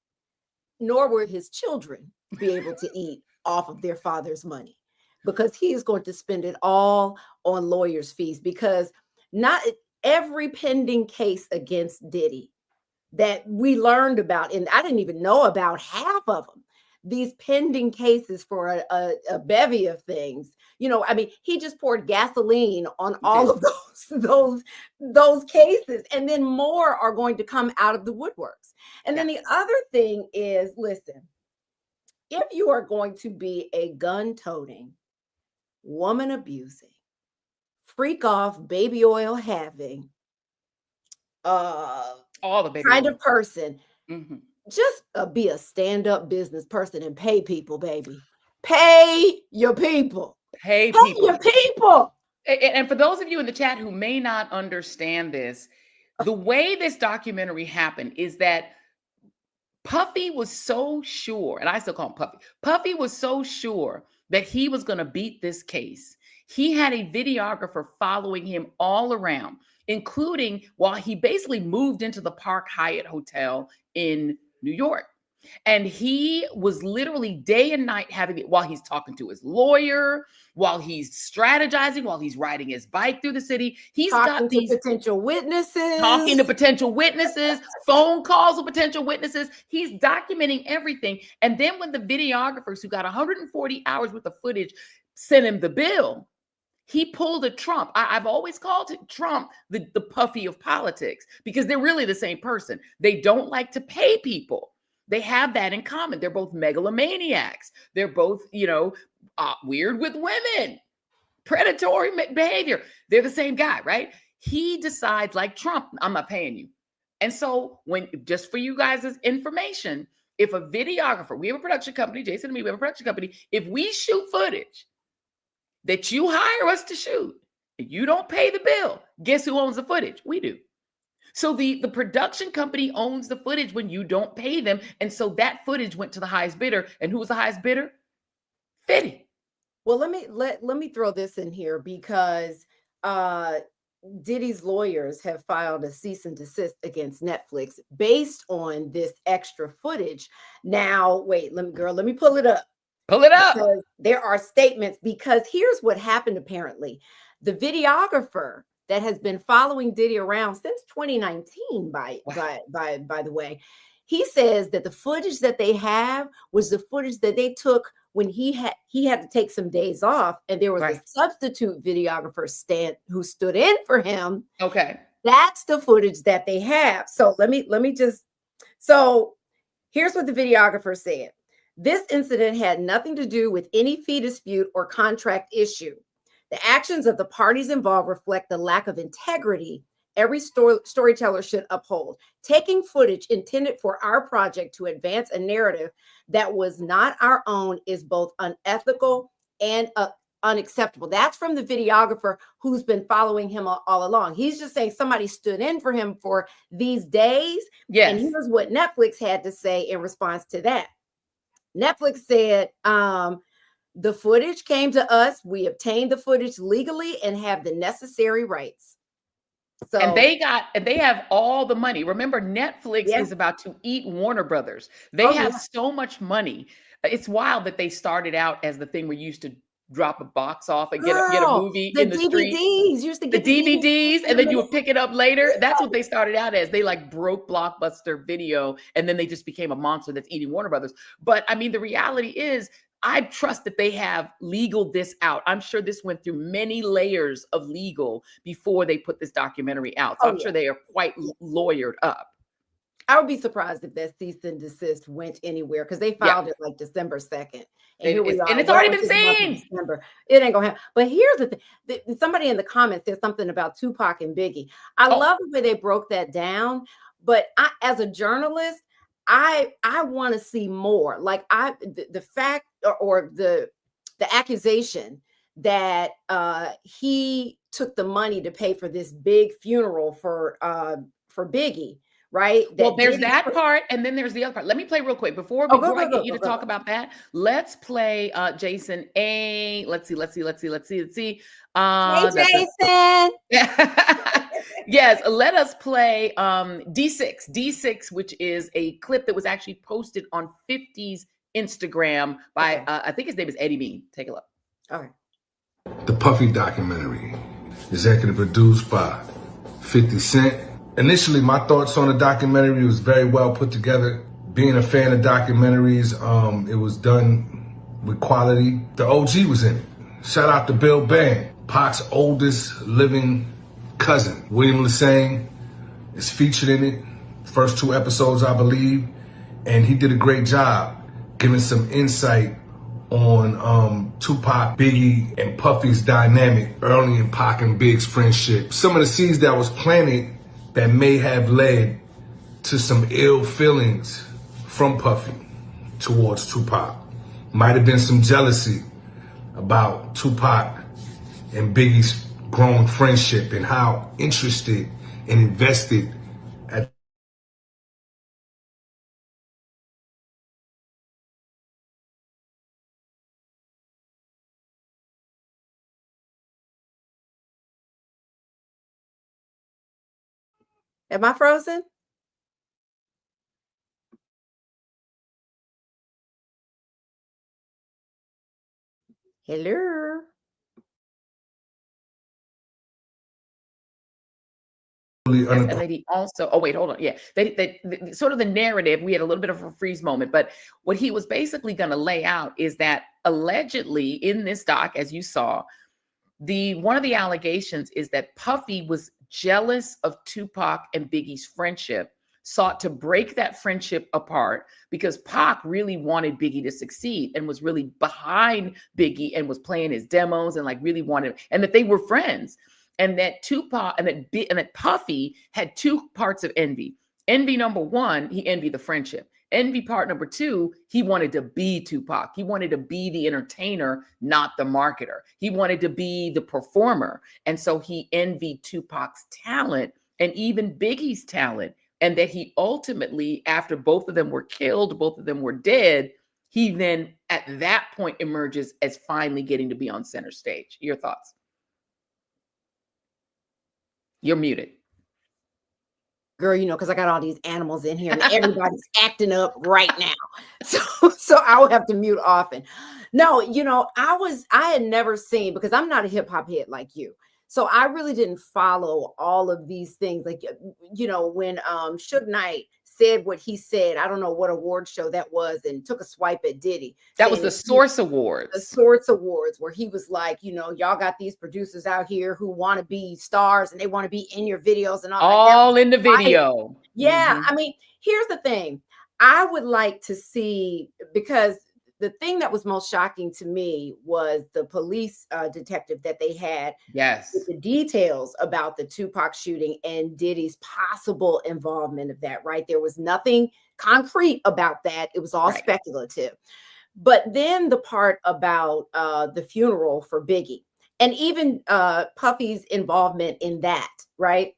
nor will his children be able to eat off of their father's money, because he is going to spend it all on lawyers' fees, because not every pending case against Diddy that we learned about, and I didn't even know about half of them, these pending cases for a bevy of things. He just poured gasoline on all of those cases, and then more are going to come out of the woodworks. And then the other thing is, listen, if you are going to be a gun-toting, woman abusing, freak off, baby oil having, all the baby kind oil of person, just be a stand-up business person and pay people, baby. Pay your people. Pay your people. And for those of you in the chat who may not understand this, the way this documentary happened is that Puffy was so sure, and I still call him Puffy. Puffy was so sure that he was going to beat this case. He had a videographer following him all around, including while he basically moved into the Park Hyatt Hotel in New York. And he was literally day and night having it while he's talking to his lawyer, while he's strategizing, while he's riding his bike through the city. He's got these potential witnesses, talking to potential witnesses, phone calls with potential witnesses. He's documenting everything. And then when the videographers who got 140 hours worth of footage sent him the bill, he pulled a Trump. I've always called Trump the Puffy of politics, because they're really the same person. They don't like to pay people. They have that in common. They're both megalomaniacs. They're both, weird with women. predatory behavior. They're the same guy, right? He decides, like Trump, I'm not paying you. And so when, just for you guys' information, if a videographer, we have a production company, Jason and me, we have a production company, if we shoot footage that you hire us to shoot, and you don't pay the bill, guess who owns the footage? We do. So the production company owns the footage when you don't pay them. And so that footage went to the highest bidder. And who was the highest bidder? Fitty. Well, let me throw this in here because Diddy's lawyers have filed a cease and desist against Netflix based on this extra footage. Now, wait, let me pull it up. Pull it up. Because there are statements, because here's what happened apparently. The videographer that has been following Diddy around since 2019, by the way, he says that the footage that they have was the footage that they took when he had to take some days off, and there was a substitute videographer who stood in for him. Okay. That's the footage that they have. So let me just, so here's what the videographer said. This incident had nothing to do with any fee dispute or contract issue. The actions of the parties involved reflect the lack of integrity every storyteller should uphold. Taking footage intended for our project to advance a narrative that was not our own is both unethical and unacceptable. That's from the videographer who's been following him all along. He's just saying somebody stood in for him for these days. Yes. And here's what Netflix had to say in response to that. Netflix said, the footage came to us. We obtained the footage legally and have the necessary rights. So, and they have all the money. Remember, Netflix is about to eat Warner Brothers. They have so much money. It's wild that they started out as the thing where you used to drop a box off and get a movie in the street. Used to get the DVDs, and then you would pick it up later. That's what they started out as. They like broke Blockbuster Video, and then they just became a monster that's eating Warner Brothers. But I mean, the reality is, I trust that they have legal this out. I'm sure this went through many layers of legal before they put this documentary out. So I'm sure they are quite lawyered up. I would be surprised if that cease and desist went anywhere, because they filed it like December 2nd. And here we are. And it's already been seen. It ain't gonna happen. But here's the thing. Somebody in the comments said something about Tupac and Biggie. I love the way they broke that down. But as a journalist, I want to see more. Like the fact or the accusation that he took the money to pay for this big funeral for Biggie, right? Well, there's that part, and then there's the other part. Let me play real quick before I get you to talk about that. Let's play Jason A. Let's see. Hey, Jason. Yes, let us play D6, which is a clip that was actually posted on 50's Instagram by I think his name is Eddie Bean. Take a look. All right. The Puffy documentary, executive produced by 50 Cent. Initially, my thoughts on the documentary was very well put together. Being a fan of documentaries, it was done with quality. The OG was in it. Shout out to Bill Bang, Pac's oldest living cousin. William Lassane is featured in it. First 2 episodes, I believe. And he did a great job giving some insight on Tupac, Biggie, and Puffy's dynamic early in Pac and Big's friendship. Some of the seeds that was planted that may have led to some ill feelings from Puffy towards Tupac. Might have been some jealousy about Tupac and Biggie's growing friendship and how interested and invested at Am I frozen? Hello. Yes, and they also, oh wait, hold on. Yeah, they sort of the narrative, we had a little bit of a freeze moment, but what he was basically going to lay out is that allegedly in this doc, as you saw, one of the allegations is that Puffy was jealous of Tupac and Biggie's friendship. sought to break that friendship apart because Pac really wanted Biggie to succeed and was really behind Biggie and was playing his demos and like really wanted, and that they were friends. And that Tupac and that Puffy had two parts of envy. Envy number one, he envied the friendship. Envy part number two, he wanted to be Tupac. He wanted to be the entertainer, not the marketer. He wanted to be the performer. And so he envied Tupac's talent and even Biggie's talent. And that he ultimately, after both of them were killed, both of them were dead, he then at that point emerges as finally getting to be on center stage. Your thoughts? You're muted. Girl, you know, because I got all these animals in here and everybody's acting up right now. So I will have to mute often. No, you know, I had never seen, because I'm not a hip hop head like you. So I really didn't follow all of these things. Like, you know, when Suge Knight said what he said, I don't know what award show that was, and took a swipe at Diddy. That was the Source Awards. The Source Awards, where he was like, you know, y'all got these producers out here who want to be stars and they want to be in your videos and all in the video. Yeah. I mean, here's the thing. I would like to see, because the thing that was most shocking to me was the police detective that they had. Yes. With the details about the Tupac shooting and Diddy's possible involvement of that, right? There was nothing concrete about that. It was all speculative. But then the part about the funeral for Biggie and even Puffy's involvement in that, right?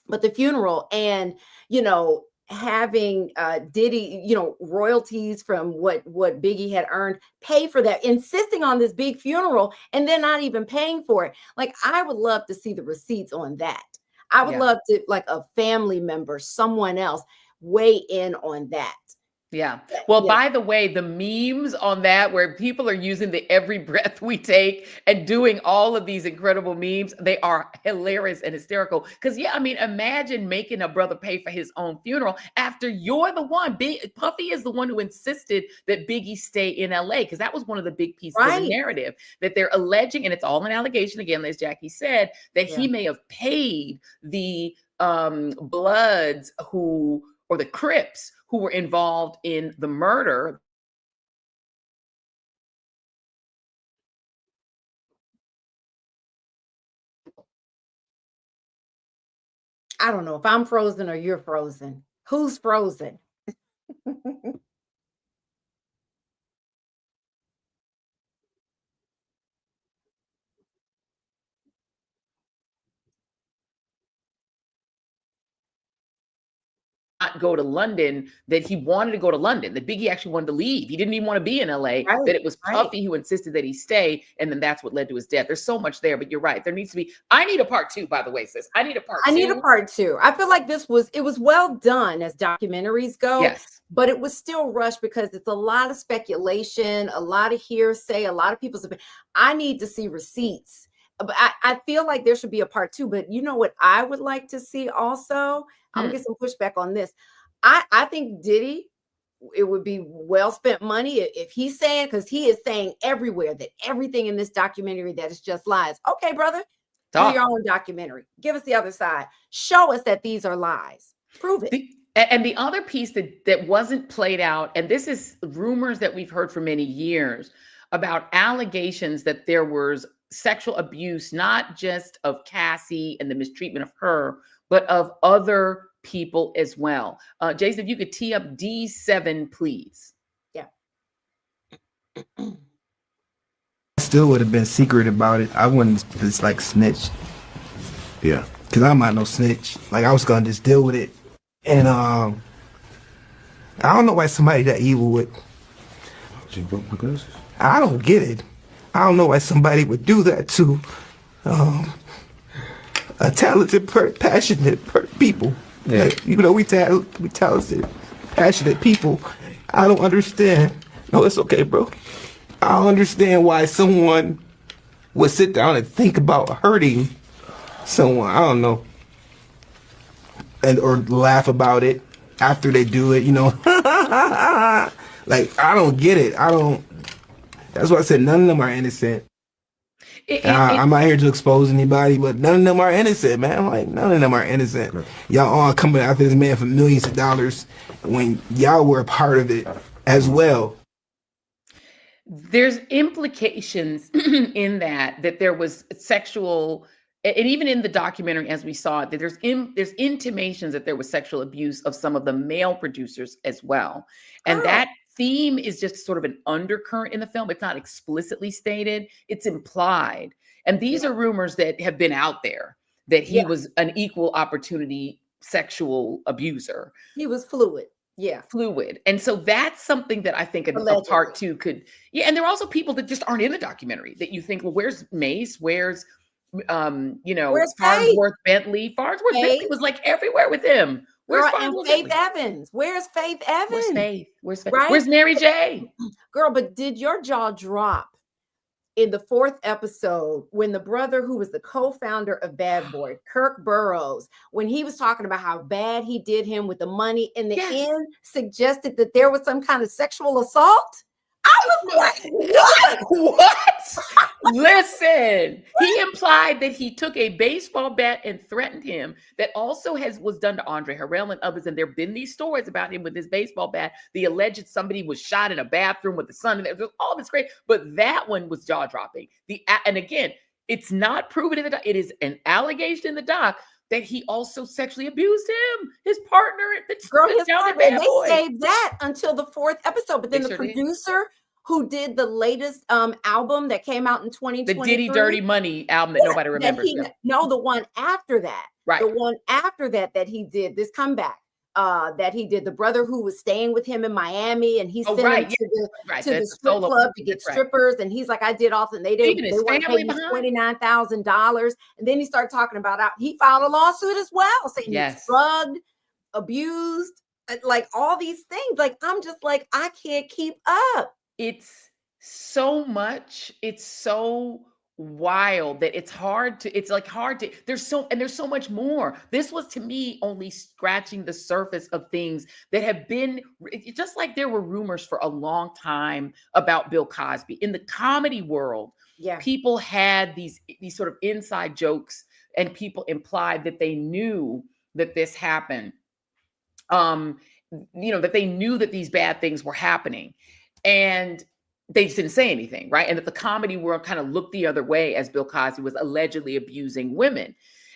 But the funeral and, you know, having Diddy, you know, royalties from what Biggie had earned, pay for that, insisting on this big funeral and then not even paying for it. Like, I would love to see the receipts on that. I would love to, like, a family member, someone else weigh in on that. Yeah. Well, by the way, the memes on that, where people are using the every breath we take and doing all of these incredible memes, they are hilarious and hysterical. Because, yeah, I mean, imagine making a brother pay for his own funeral after you're the one. Puffy is the one who insisted that Biggie stay in LA, because that was one of the big pieces of the narrative that they're alleging, and it's all an allegation, again, as Jackie said, that he may have paid the Bloods or the Crips who were involved in the murder. I don't know if I'm frozen or you're frozen. Who's frozen? Not go to London, that he wanted to go to London, that Biggie actually wanted to leave. He didn't even want to be in LA, that it was Puffy who insisted that he stay. And then that's what led to his death. There's so much there, but you're right. There needs to be, I need a part two, by the way, sis. I need a part two. I need a part two. I feel like it was well done as documentaries go. Yes. But it was still rushed because it's a lot of speculation, a lot of hearsay, a lot of people's opinion. I need to see receipts. But I feel like there should be a part two. But you know what I would like to see also? I'm gonna get some pushback on this. I think Diddy, it would be well spent money if he's saying, because he is saying everywhere that everything in this documentary that is just lies. Okay, brother, do your own documentary. Give us the other side. Show us that these are lies. Prove it. And the other piece that wasn't played out, and this is rumors that we've heard for many years about allegations that there was sexual abuse, not just of Cassie and the mistreatment of her, but of other people as well. Jason, if you could tee up D7, please. Yeah. I still would have been secret about it. I wouldn't just like snitch. Yeah. Because I'm not no snitch. Like, I was going to just deal with it. And I don't know why somebody that evil would. I don't get it. I don't know why somebody would do that to a talented, passionate people. Yeah. Like, you know, we talented, passionate people. I don't understand. No, it's okay, bro. I don't understand why someone would sit down and think about hurting someone. I don't know. Or laugh about it after they do it, you know. Like, I don't get it. That's why I said none of them are innocent. I'm out here to expose anybody, but none of them are innocent, man. Like, none of them are innocent. Y'all all coming after this man for millions of dollars when y'all were a part of it as well. There's implications in that there was sexual, and even in the documentary as we saw it, that there's intimations that there was sexual abuse of some of the male producers as well. And that theme is just sort of an undercurrent in the film. It's not explicitly stated, it's implied. And these are rumors that have been out there, that he was an equal opportunity sexual abuser. He was fluid. Yeah. Fluid. And so that's something that I think a part two could, and there are also people that just aren't in the documentary that you think, well, where's Mace? Where's where's Farnsworth Bentley? Farnsworth Bentley was like everywhere with him. Where's and Faith Evans? Where's Faith Evans? Where's Faith? Where's Faith? Right? Where's Mary J? Girl, but did your jaw drop in the 4th episode when the brother who was the co-founder of Bad Boy, Kirk Burroughs, when he was talking about how bad he did him with the money in the end, suggested that there was some kind of sexual assault? I was like, what? Listen, he implied that he took a baseball bat and threatened him. That also was done to Andre Harrell and others. And there have been these stories about him with his baseball bat. The alleged somebody was shot in a bathroom with the son. And there's all this great, but that one was jaw dropping. And again, it's not proven in the doc. It is an allegation in the doc that he also sexually abused him, his partner. Girl, his partner, they saved that until the 4th episode. But then the producer who did the latest album that came out in 2023. The Diddy Dirty Money album that nobody remembers. No, the one after that. Right. The one after that he did, this comeback. That he did, the brother who was staying with him in Miami, and he sent him to the strip club to get strippers, and he's like, I did all, and they didn't. They want to pay me $29,000, and then he started talking about he filed a lawsuit as well, saying he's drugged, abused, like all these things. Like I'm just like I can't keep up. It's so much. It's so wild that it's hard to there's so much more. This was to me only scratching the surface of things that have been, just like there were rumors for a long time about Bill Cosby in the comedy world. People had these sort of inside jokes, and people implied that they knew that this happened, that they knew that these bad things were happening, and they just didn't say anything, right? And that the comedy world kind of looked the other way as Bill Cosby was allegedly abusing women.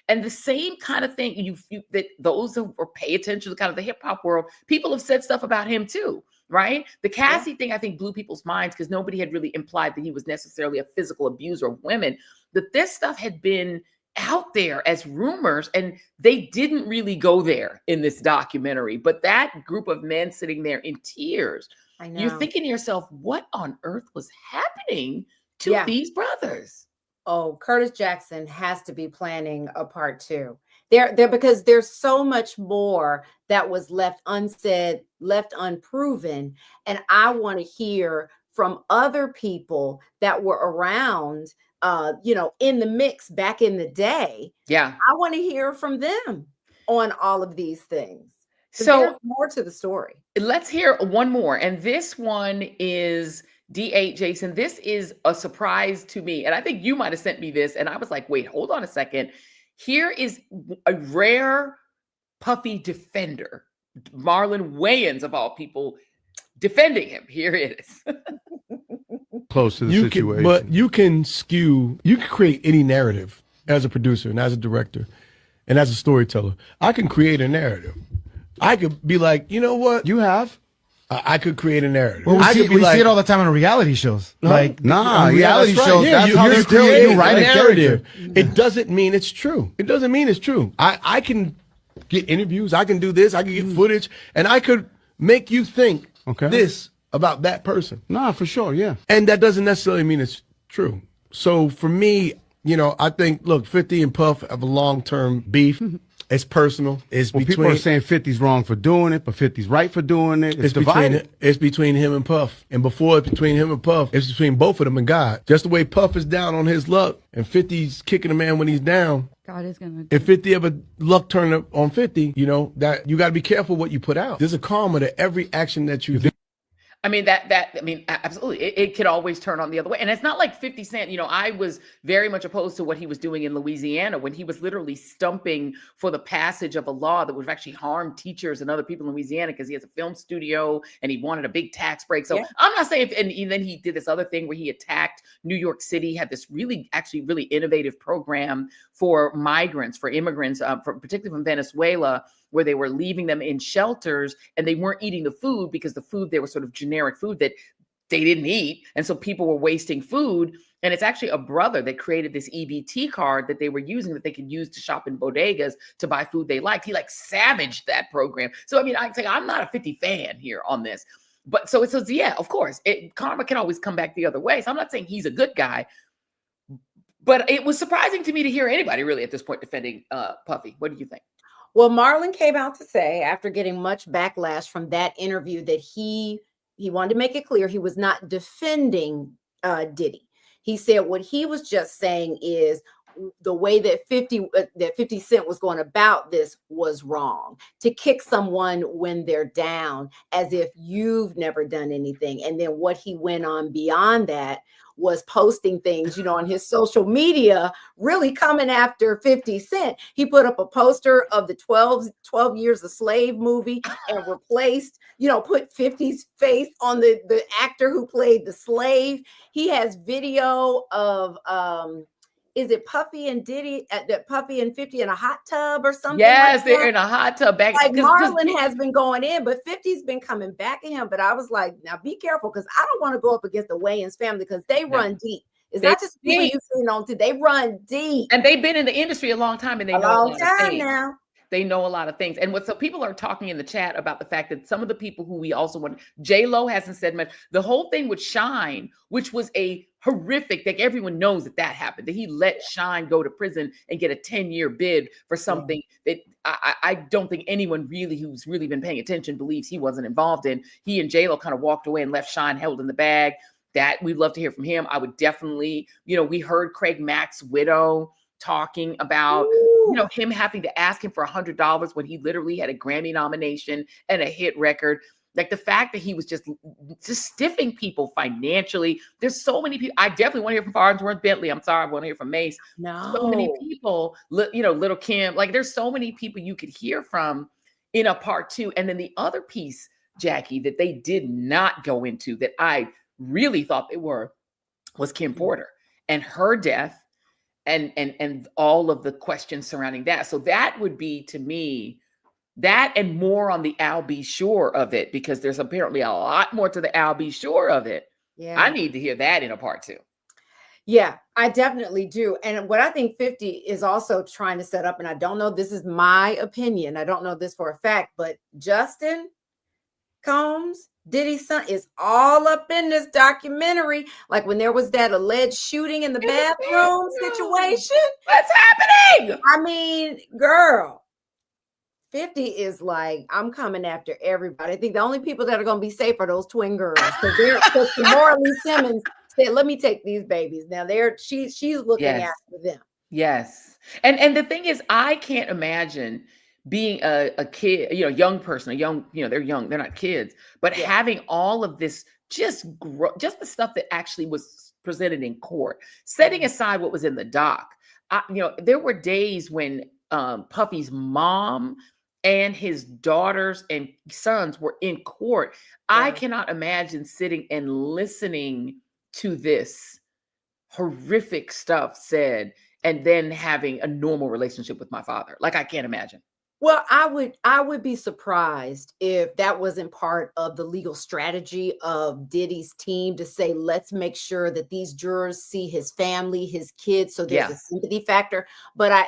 And the same kind of thing, that those who pay attention to kind of the hip hop world, people have said stuff about him too, right? The Cassie thing, I think, blew people's minds because nobody had really implied that he was necessarily a physical abuser of women. That this stuff had been out there as rumors, and they didn't really go there in this documentary. But that group of men sitting there in tears, I know. You're thinking to yourself, what on earth was happening to these brothers? Oh, Curtis Jackson has to be planning a part 2. There, because there's so much more that was left unsaid, left unproven. And I want to hear from other people that were around, in the mix back in the day. Yeah. I want to hear from them on all of these things. So there's more to the story. Let's hear one more. And this one is D8, Jason. This is a surprise to me. And I think you might have sent me this. And I was like, wait, hold on a second. Here is a rare Puffy defender. Marlon Wayans, of all people, defending him. Here it is. Close to the situation. But you can create any narrative as a producer and as a director and as a storyteller. I can create a narrative. I could be like, you know what? You have. I could create a narrative. Well, we see it all the time on reality shows. Like, reality shows. Yeah, that's how you write a narrative. It doesn't mean it's true. It doesn't mean it's true. I can get interviews. I can do this. I can get footage, and I could make you think this about that person. Nah, for sure. Yeah. And that doesn't necessarily mean it's true. So for me, I think, look, 50 and Puff have a long-term beef. It's personal. It's between. People are saying 50's wrong for doing it, but 50's right for doing it. It's divided. It's between him and Puff. And before it's between him and Puff, it's between both of them and God. Just the way Puff is down on his luck and 50's kicking a man when he's down. God is gonna. If 50 ever luck turn up on 50, that you got to be careful what you put out. There's a karma to every action that you do. I mean, absolutely. It could always turn on the other way. And it's not like 50 Cent, I was very much opposed to what he was doing in Louisiana when he was literally stumping for the passage of a law that would have actually harmed teachers and other people in Louisiana because he has a film studio and he wanted a big tax break. So I'm not saying, and then he did this other thing where he attacked New York City, had this really innovative program for migrants, for immigrants, particularly from Venezuela, where they were leaving them in shelters and they weren't eating the food because the food, they were sort of generic food that they didn't eat. And so people were wasting food. And it's actually a brother that created this EBT card that they were using that they could use to shop in bodegas to buy food they liked. He savaged that program. So, I mean, I'm not a 50 fan here on this. But so it says, yeah, of course, karma can always come back the other way. So I'm not saying he's a good guy. But it was surprising to me to hear anybody really at this point defending Puffy. What do you think? Well, Marlon came out to say, after getting much backlash from that interview, that he wanted to make it clear he was not defending Diddy. He said what he was just saying is the way that 50 Cent was going about this was wrong. To kick someone when they're down as if you've never done anything. And then what he went on beyond that was posting things, on his social media, really coming after 50 Cent. He put up a poster of the 12 Years a Slave movie and replaced, put 50's face on the actor who played the slave. He has video of, is it Puffy and Diddy, Puffy and 50 in a hot tub or something? Yes, they're in a hot tub back. Marlon has been going in, but 50's been coming back at him. But I was like, now be careful, because I don't want to go up against the Wayans family because they run deep. It's not just people you seen on TV. They run deep. And they've been in the industry a long time, and they know a long time now. They know a lot of things. And so people are talking in the chat about the fact that some of the people who we also want, J-Lo hasn't said much. The whole thing with Shine, which was a horrific, like everyone knows that happened, that he let Shine go to prison and get a 10-year bid for something that I don't think anyone really who's really been paying attention believes he wasn't involved in. He and J-Lo kind of walked away and left Shine held in the bag. That we'd love to hear from him. I would definitely, we heard Craig Mack's widow talking about, him having to ask him for $100 when he literally had a Grammy nomination and a hit record. Like the fact that he was just stiffing people financially. There's so many people. I definitely want to hear from Farnsworth Bentley. I'm sorry, I want to hear from Mace. No. So many people, Little Kim, there's so many people you could hear from in a part two. And then the other piece, Jackie, that they did not go into that I really thought they were was Kim Porter and her death. And all of the questions surrounding that. So that would be, to me, that and more on the Al B. Sure of it, because there's apparently a lot more to the Al B. Sure of it. Yeah. I need to hear that in a part two. Yeah, I definitely do. And what I think 50 is also trying to set up, and I don't know, this is my opinion, I don't know this for a fact, but Justin Combs, Diddy's son, is all up in this documentary. Like when there was that alleged shooting in the bathroom situation. What's happening? I mean, girl, 50 is like, I'm coming after everybody. I think the only people that are going to be safe are those twin girls. Because Tamora Lee Simmons said, let me take these babies. Now she's looking after them. Yes. And the thing is, I can't imagine being a kid, young person, they're young, they're not kids, but having all of this, just the stuff that actually was presented in court, setting aside what was in the doc. There were days when Puffy's mom and his daughters and sons were in court. I cannot imagine sitting and listening to this horrific stuff said and then having a normal relationship with my father. Like, I can't imagine. Well, I would be surprised if that wasn't part of the legal strategy of Diddy's team to say, let's make sure that these jurors see his family, his kids, so there's a sympathy factor. But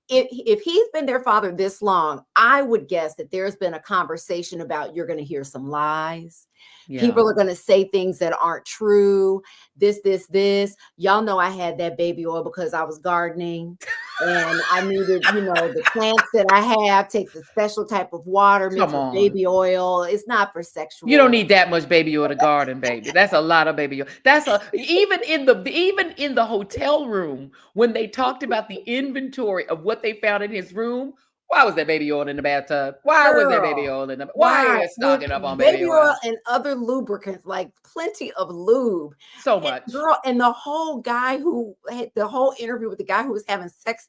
if he's been their father this long, I would guess that there's been a conversation about, you're going to hear some lies. Yeah. People are going to say things that aren't true. This. Y'all know I had that baby oil because I was gardening and I needed, the plants that I have takes a special type of water mixed with baby oil. It's not for sexual. You don't need that much baby oil to garden, baby. That's a lot of baby oil. Even in the hotel room when they talked about the inventory of what they found in his room. Why was that baby oil in the bathtub? Why was there baby oil in the? Why are you stocking up on baby oil? And other lubricants, like plenty of lube. So much. Girl, and the whole guy who had the whole interview with the guy who was having sex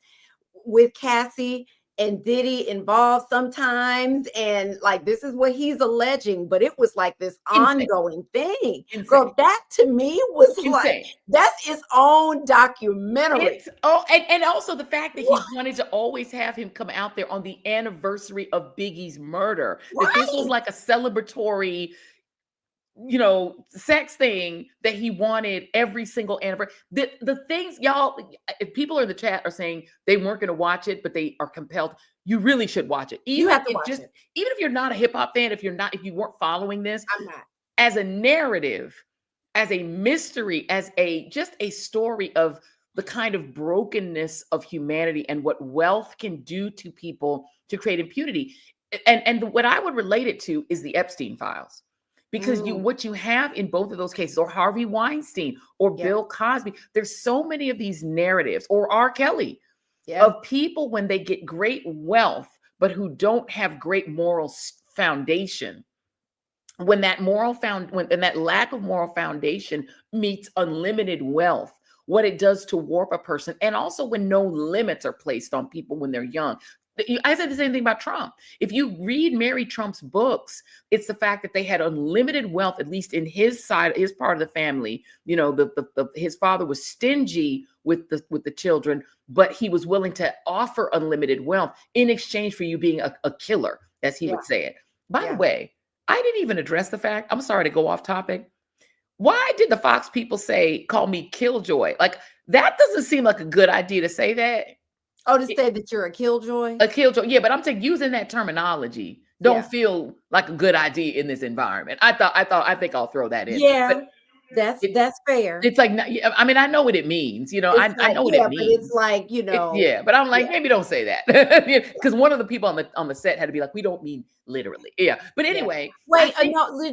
with Cassie and Diddy involved sometimes, and like this is what he's alleging, but it was like this ongoing thing. Girl, that to me was like that's its own documentary. And also the fact that he wanted to always have him come out there on the anniversary of Biggie's murder. That this was like a celebratory, sex thing that he wanted every single anniversary. The things, y'all, if people in the chat are saying they weren't going to watch it, but they are compelled, you really should watch it. Even you have to watch it. Even if you're not a hip hop fan, if you weren't following this, I'm not. As a narrative, as a mystery, as just a story of the kind of brokenness of humanity and what wealth can do to people to create impunity. And what I would relate it to is the Epstein files. Because what you have in both of those cases, or Harvey Weinstein or Bill Cosby, there's so many of these narratives, or R. Kelly, of people when they get great wealth, but who don't have great moral foundation. When that when that lack of moral foundation meets unlimited wealth, what it does to warp a person, and also when no limits are placed on people when they're young. I said the same thing about Trump. If you read Mary Trump's books, it's the fact that they had unlimited wealth, at least in his side, his part of the family. His father was stingy with the children, but he was willing to offer unlimited wealth in exchange for you being a killer, as he would say it. By the way, I didn't even address the fact, I'm sorry to go off topic. Why did the Fox people call me Killjoy? Like, that doesn't seem like a good idea to say that. Oh, to say that you're a killjoy? A killjoy, yeah, but I'm saying using that terminology don't feel like a good idea in this environment. I think I'll throw that in. Yeah, but that's fair. It's like, I mean, I know what it means. I know what it means. But it's like, but I'm like, maybe don't say that, because one of the people on the set had to be like, we don't mean literally. Yeah, but anyway. Wait,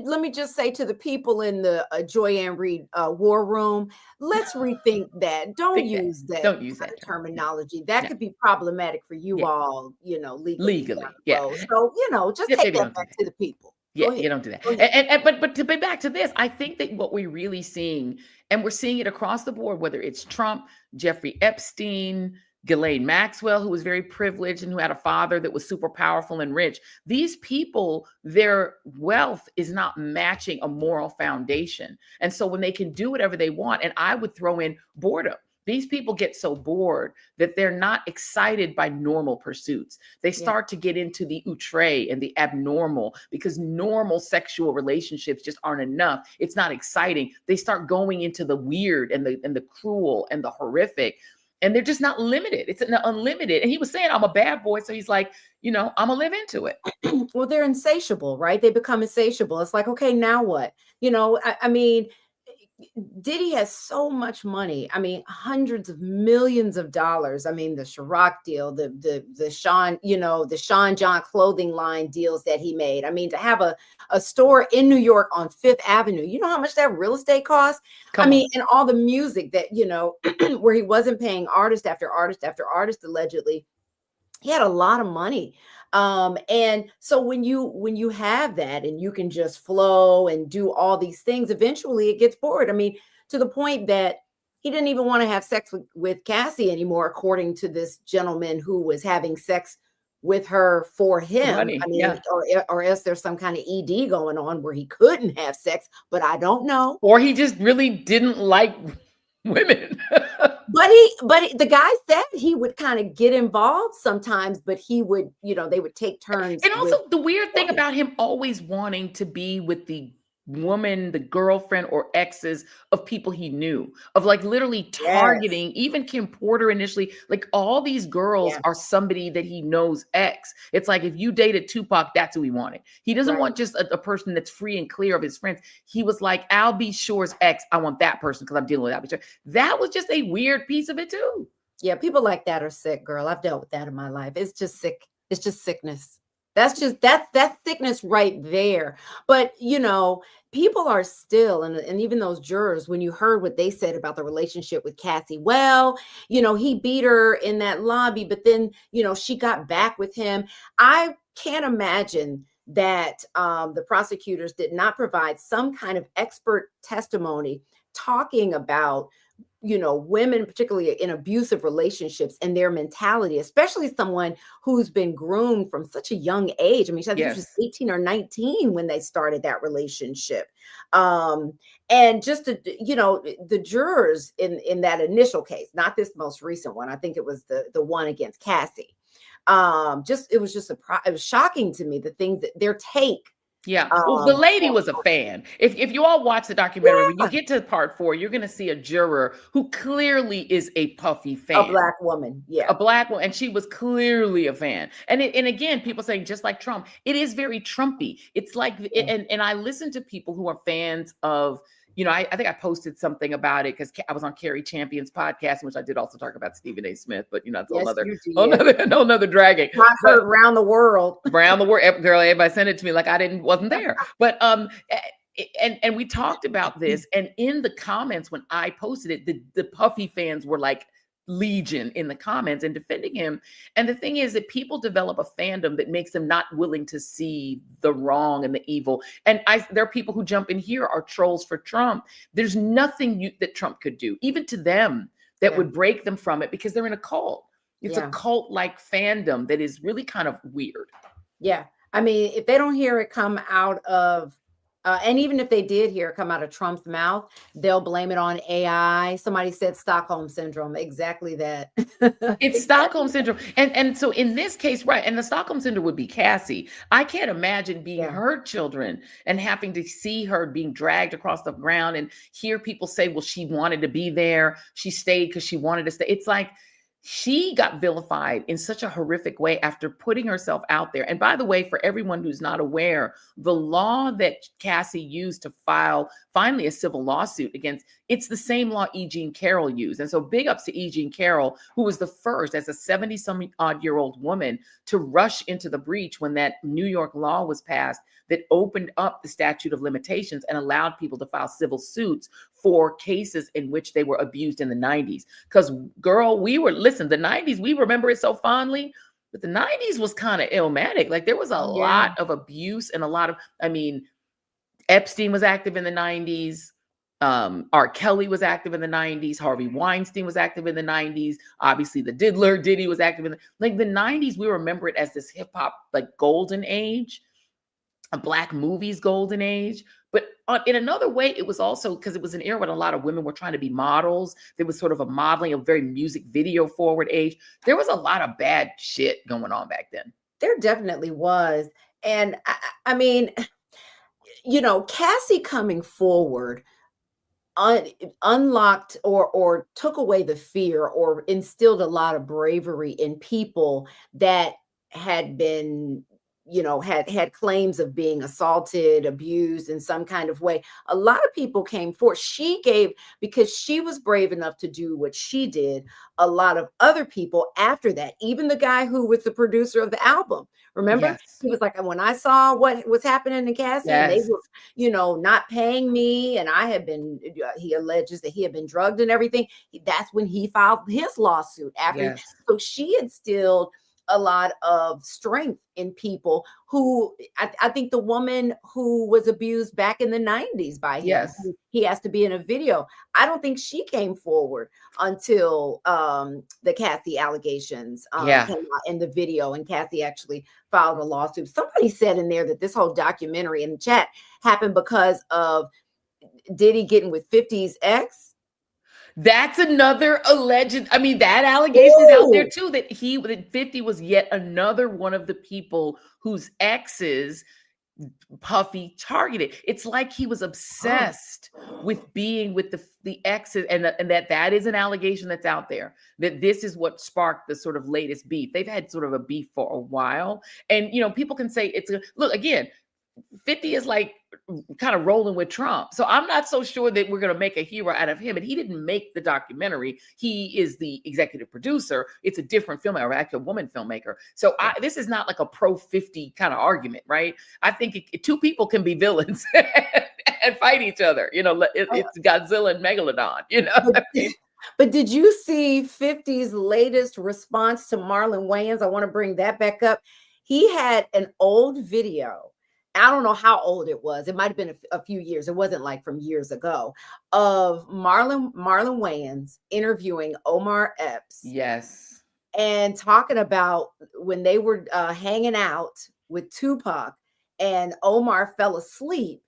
let me just say to the people in the Joy-Ann Reid war room, let's rethink that. Don't use that terminology. That could be problematic for you all, legally. Yeah. So, just take that back to the people. Yeah, you don't do that. But to be back to this, I think that what we're really seeing, and we're seeing it across the board, whether it's Trump, Jeffrey Epstein, Ghislaine Maxwell, who was very privileged and who had a father that was super powerful and rich. These people, their wealth is not matching a moral foundation. And so when they can do whatever they want, and I would throw in boredom. These people get so bored that they're not excited by normal pursuits. They start to get into the outre and the abnormal, because normal sexual relationships just aren't enough. It's not exciting. They start going into the weird and the cruel and the horrific, and they're just not limited. It's unlimited. And he was saying, I'm a bad boy. So he's like, I'm gonna live into it. Well, they're insatiable, right? They become insatiable. It's like, okay, now what? I mean, Diddy has so much money. I mean, hundreds of millions of dollars. I mean, the Ciroc deal, the Sean John clothing line deals that he made. I mean, to have a store in New York on Fifth Avenue, you know how much that real estate costs? And all the music that, where he wasn't paying artist after artist after artist, allegedly. He had a lot of money. And so when you have that and you can just flow and do all these things, eventually it gets bored. I mean, to the point that he didn't even want to have sex with Cassie anymore, according to this gentleman who was having sex with her for him. Money, I mean, or else there's some kind of ED going on where he couldn't have sex, but I don't know. Or he just really didn't like women. But the guy said he would kind of get involved sometimes, but he would, they would take turns. And also the weird thing about him always wanting to be with the woman, the girlfriend or exes of people he knew, of like literally targeting, even Kim Porter initially, like all these girls are somebody that he knows ex. It's like, if you dated Tupac, that's who he wanted. He doesn't want just a person that's free and clear of his friends. He was like, Al B. Sure's ex, I want that person because I'm dealing with Al B. Sure. That was just a weird piece of it too. Yeah, people like that are sick, girl. I've dealt with that in my life. It's just sick. It's just sickness. That's just that's thickness right there. But people are still, and even those jurors, when you heard what they said about the relationship with Cassie, well, he beat her in that lobby, but then she got back with him. I can't imagine that the prosecutors did not provide some kind of expert testimony talking about women, particularly in abusive relationships, and their mentality, especially someone who's been groomed from such a young age. I mean, I think she was 18 or 19 when they started that relationship. And just the jurors in that initial case, not this most recent one. I think it was the one against Cassie. It was just it was shocking to me, the things that their take. Yeah. Well, the lady was a fan. If you all watch the documentary, when you get to part 4, you're going to see a juror who clearly is a Puffy fan. A Black woman. Yeah. A Black woman. And she was clearly a fan. And again, people saying, just like Trump, it is very Trumpy. It's like, and I listen to people who are fans of, I think I posted something about it because I was on Carrie Champion's podcast, in which I did also talk about Stephen A. Smith, but it's another dragging. Not heard around the world. Around the world, girl, everybody sent it to me like I wasn't there. But and we talked about this, and in the comments when I posted it, the Puffy fans were like legion in the comments and defending him. And the thing is that people develop a fandom that makes them not willing to see the wrong and the evil. And there are people who jump in here are trolls for Trump. There's nothing that Trump could do, even to them, that would break them from it, because they're in a cult. It's a cult-like fandom that is really kind of weird. Yeah. I mean, if they don't hear it come out of and even if they did hear it come out of Trump's mouth, they'll blame it on AI. Somebody said Stockholm syndrome. Exactly that. It's Stockholm syndrome. And so in this case, right, and the Stockholm syndrome would be Cassie. I can't imagine being her children and having to see her being dragged across the ground and hear people say, well, she wanted to be there. She stayed because she wanted to stay. It's like, she got vilified in such a horrific way after putting herself out there. And by the way, for everyone who's not aware, the law that Cassie used to file finally a civil lawsuit against, it's the same law E. Jean Carroll used. And so big ups to E. Jean Carroll, who was the first as a 70-some-odd-year-old woman to rush into the breach when that New York law was passed that opened up the statute of limitations and allowed people to file civil suits for cases in which they were abused in the 90s. Because, girl, the 90s, we remember it so fondly, but the 90s was kind of illmatic. Like, there was a lot of abuse and a lot of, Epstein was active in the 90s. R. Kelly was active in the 90s. Harvey Weinstein was active in the 90s. Obviously, the Diddler, Diddy was active in the 90s. We remember it as this hip hop, golden age, a Black movies golden age. But in another way, it was also because it was an era when a lot of women were trying to be models. There was sort of a modeling, a very music video forward age. There was a lot of bad shit going on back then. There definitely was. And I mean, Cassie coming forward unlocked or took away the fear or instilled a lot of bravery in people that had been had claims of being assaulted, abused in some kind of way. A lot of people came forward. Because she was brave enough to do what she did, a lot of other people after that, even the guy who was the producer of the album, remember? Yes. He was like, when I saw what was happening in Cassie, and they were, not paying me, and I had been, he alleges that he had been drugged and everything. That's when he filed his lawsuit after. Yes. So she instilled a lot of strength in people who I think the woman who was abused back in the 90s by him, he has to be in a video. I don't think she came forward until the Cassie allegations came out in the video, and Cassie actually filed a lawsuit. Somebody said in there that this whole documentary in the chat happened because of Diddy getting with 50's ex. That's another alleged, that allegation is out there too, that 50 was yet another one of the people whose exes Puffy targeted. It's like he was obsessed with being with the exes, and that is an allegation that's out there, that this is what sparked the sort of latest beef. They've had sort of a beef for a while. And, people can say look, again, 50 is like kind of rolling with Trump. So I'm not so sure that we're going to make a hero out of him. And he didn't make the documentary. He is the executive producer. It's a different filmmaker, or actually a woman filmmaker. So this is not like a pro 50 kind of argument, right? I think two people can be villains and fight each other. You know, it's Godzilla and Megalodon, you know. But did you see 50's latest response to Marlon Wayans? I want to bring that back up. He had an old video. I don't know how old it was. It might have been a few years. It wasn't like from years ago, of Marlon Wayans interviewing Omar Epps. Yes. And talking about when they were hanging out with Tupac and Omar fell asleep.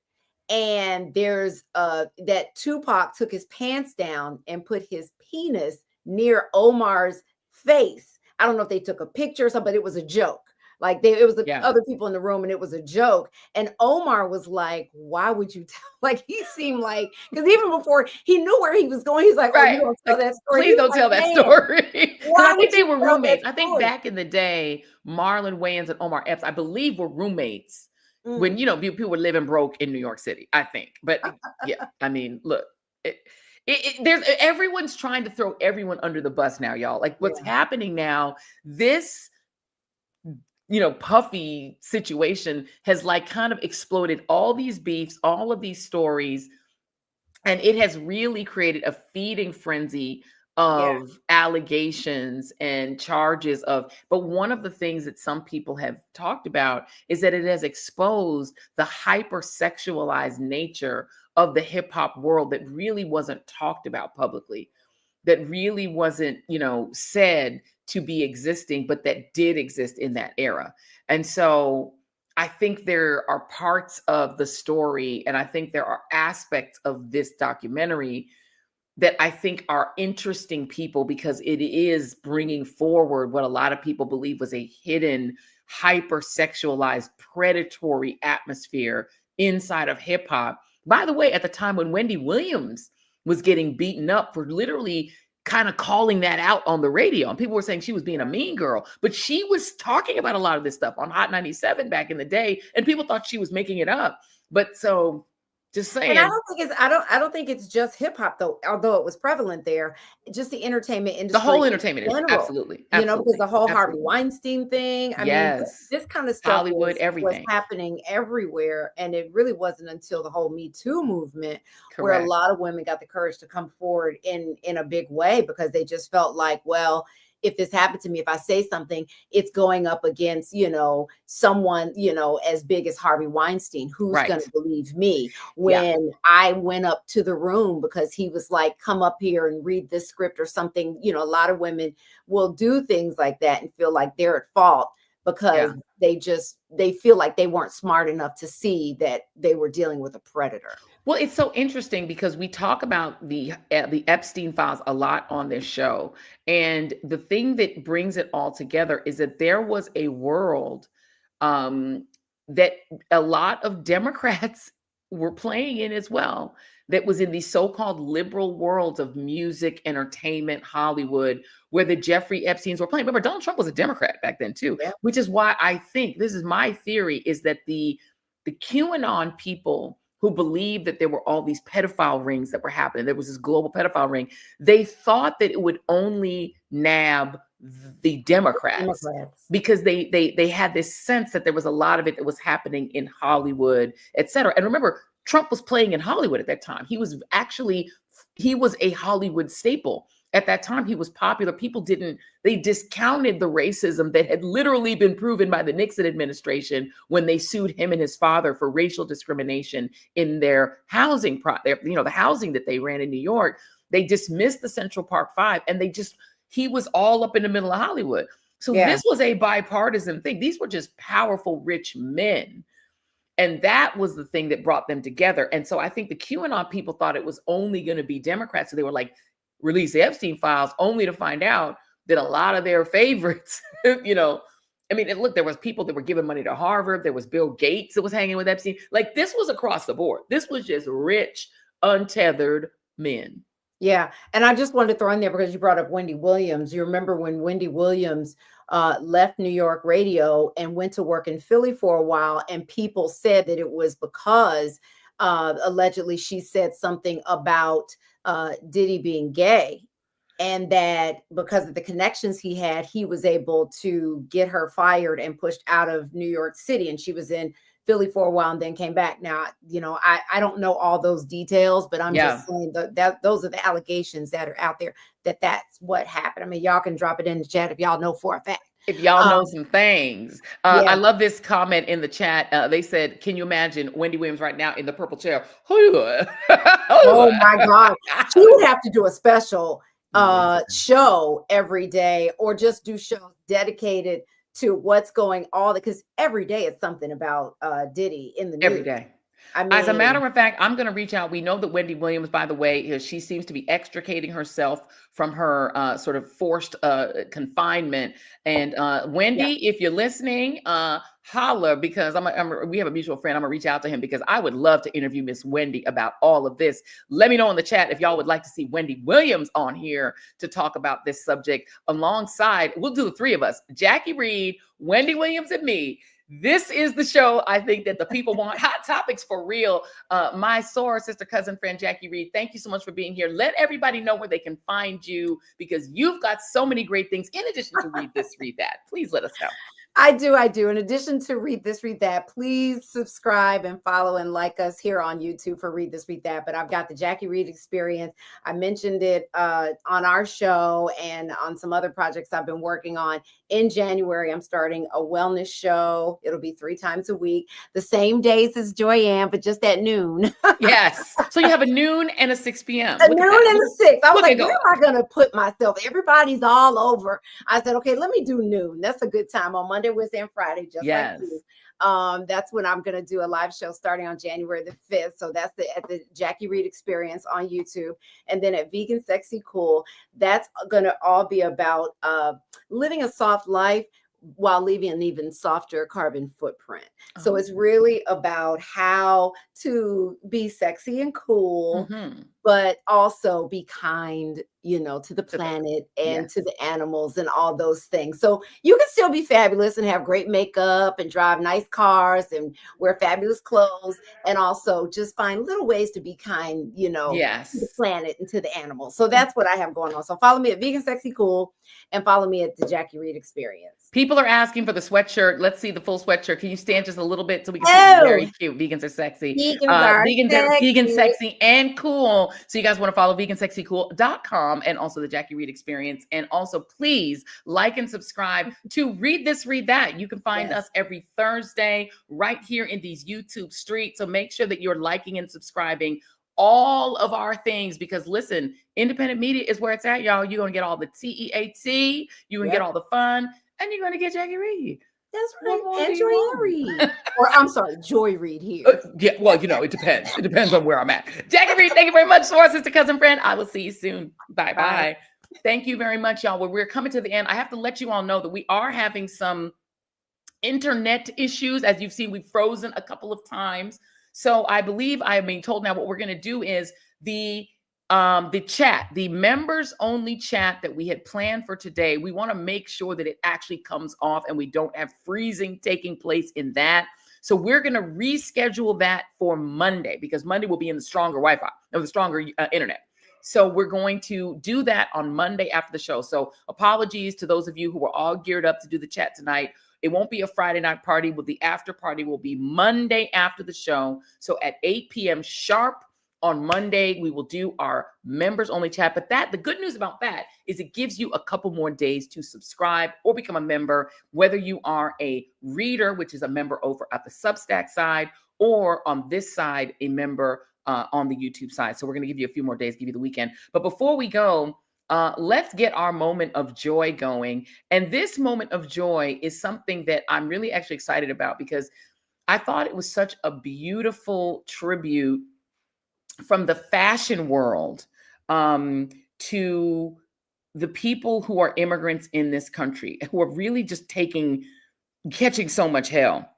And there's that Tupac took his pants down and put his penis near Omar's face. I don't know if they took a picture or something, but it was a joke. Like it was the other people in the room, and it was a joke. And Omar was like, "Why would you tell?" Like he seemed like, because even before he knew where he was going, he's like, "Oh, you don't tell that story." Please don't tell that story. Because I think they were roommates. I think story? back in the day, Marlon Wayans and Omar Epps, I believe, were roommates when people were living broke in New York City. I think, but yeah, I mean, look. There's everyone's trying to throw everyone under the bus now, y'all. Like what's happening now, this Puffy situation has like kind of exploded all these beefs, all of these stories, and it has really created a feeding frenzy of allegations and charges but one of the things that some people have talked about is that it has exposed the hypersexualized nature of the hip hop world that really wasn't talked about publicly, that really wasn't, said to be existing, but that did exist in that era. And so I think there are parts of the story, and I think there are aspects of this documentary that I think are interesting people, because it is bringing forward what a lot of people believe was a hidden, hypersexualized, predatory atmosphere inside of hip hop. By the way, at the time when Wendy Williams was getting beaten up for literally kind of calling that out on the radio, and people were saying she was being a mean girl, but she was talking about a lot of this stuff on Hot 97 back in the day, and people thought she was making it up. But so just saying. And I don't think it's just hip hop though, although it was prevalent there. Just the entertainment industry, the whole entertainment industry, absolutely. Because the whole Harvey Weinstein thing. I mean, this kind of stuff Hollywood, everything was happening everywhere, and it really wasn't until the whole Me Too movement where a lot of women got the courage to come forward in a big way, because they just felt like, well, if this happened to me, if I say something, it's going up against, someone, as big as Harvey Weinstein, who's going to believe me when I went up to the room because he was like, come up here and read this script or something. A lot of women will do things like that and feel like they're at fault because they feel like they weren't smart enough to see that they were dealing with a predator. Well, it's so interesting because we talk about the Epstein files a lot on this show. And the thing that brings it all together is that there was a world that a lot of Democrats were playing in as well, that was in these so-called liberal worlds of music, entertainment, Hollywood, where the Jeffrey Epsteins were playing. Remember, Donald Trump was a Democrat back then too, which is why I think, this is my theory, is that the QAnon people who believed that there were all these pedophile rings that were happening, there was this global pedophile ring, they thought that it would only nab the Democrats. Because they had this sense that there was a lot of it that was happening in Hollywood, et cetera. And remember, Trump was playing in Hollywood at that time. He was a Hollywood staple. At that time, he was popular. They discounted the racism that had literally been proven by the Nixon administration when they sued him and his father for racial discrimination in their housing, the housing that they ran in New York. They dismissed the Central Park Five, and he was all up in the middle of Hollywood. So this was a bipartisan thing. These were just powerful, rich men. And that was the thing that brought them together. And so I think the QAnon people thought it was only going to be Democrats. So they were like, release the Epstein files, only to find out that a lot of their favorites, I mean, look, there was people that were giving money to Harvard. There was Bill Gates that was hanging with Epstein. Like, this was across the board. This was just rich, untethered men. Yeah. And I just wanted to throw in there because you brought up Wendy Williams. You remember when Wendy Williams left New York radio and went to work in Philly for a while, and people said that it was because allegedly she said something about Diddy being gay. And that because of the connections he had, he was able to get her fired and pushed out of New York City. And she was in Philly for a while and then came back. Now, I don't know all those details, but I'm just saying that those are the allegations that are out there, that's what happened. I mean, y'all can drop it in the chat if y'all know for a fact. If y'all know some things. Yeah. I love this comment in the chat. They said, can you imagine Wendy Williams right now in the purple chair? Oh my God. She would have to do a special show every day, or just do shows dedicated to what's going on, because every day it's something about Diddy in the news. Every day. I mean, as a matter of fact, I'm going to reach out. We know that Wendy Williams, by the way, she seems to be extricating herself from her sort of forced confinement. And Wendy, if you're listening, holler, because we have a mutual friend. I'm going to reach out to him because I would love to interview Miss Wendy about all of this. Let me know in the chat if y'all would like to see Wendy Williams on here to talk about this subject alongside. We'll do the three of us, Jackie Reid, Wendy Williams, and me. This is the show I think that the people want. Hot topics for real. My soror sister, cousin, friend, Jackie Reid, thank you so much for being here. Let everybody know where they can find you, because you've got so many great things in addition to Read This, Read That. Please let us know. I do. In addition to Read This, Read That, please subscribe and follow and like us here on YouTube for Read This, Read That. But I've got the Jackie Reid Experience. I mentioned it on our show and on some other projects I've been working on. In January, I'm starting a wellness show. It'll be 3 times a week, the same days as Joyanne, but just at noon. Yes. So you have a noon and a 6 p.m. A noon and a 6. I was like, where go. am I going to put myself? Everybody's all over. I said, okay, let me do noon. That's a good time on Monday, Wednesday, and Friday, just like you. That's when I'm going to do a live show starting on January the 5th. So that's at the Jackie Reid Experience on YouTube. And then at Vegan Sexy Cool, that's going to all be about living a soft life while leaving an even softer carbon footprint. So it's really about how to be sexy and cool, but also be kind, to the planet and to the animals and all those things. So you can still be fabulous and have great makeup and drive nice cars and wear fabulous clothes, and also just find little ways to be kind, to the planet and to the animals. So that's what I have going on. So follow me at Vegan Sexy Cool and follow me at the Jackie Reid Experience. People are asking for the sweatshirt. Let's see the full sweatshirt. Can you stand just a little bit so we can see? It's very cute. Vegans are sexy. Vegan sexy and cool. So you guys want to follow vegansexycool.com and also the Jackie Reid Experience. And also please like and subscribe to Read This, Read That. You can find us every Thursday right here in these YouTube streets. So make sure that you're liking and subscribing all of our things, because listen, independent media is where it's at, y'all. You're going to get all the TEAT, you're going to get all the fun, and you're going to get Jackie Reid. That's right. And Joy Reid. Or I'm sorry, Joy Reid here. Yeah, well, it depends. It depends on where I'm at. Jackie Reid, thank you very much, soror sister, cousin, friend. I will see you soon. Bye-bye. Thank you very much, y'all. Well, we're coming to the end. I have to let you all know that we are having some internet issues. As you've seen, we've frozen a couple of times. So I believe I am being told now what we're going to do is the chat, the members only chat that we had planned for today. We want to make sure that it actually comes off and we don't have freezing taking place in that. So we're going to reschedule that for Monday, because Monday will be in the stronger Wi-Fi or the stronger internet. So we're going to do that on Monday after the show. So apologies to those of you who were all geared up to do the chat tonight. It won't be a Friday night party, but the after party will be Monday after the show. So at 8 p.m. sharp on Monday, we will do our members only chat. But the good news about that is it gives you a couple more days to subscribe or become a member, whether you are a reader, which is a member over at the Substack side, or on this side, a member on the YouTube side. So we're going to give you a few more days, give you the weekend. But before we go, let's get our moment of joy going. And this moment of joy is something that I'm really actually excited about, because I thought it was such a beautiful tribute from the fashion world to the people who are immigrants in this country, who are really just catching so much hell.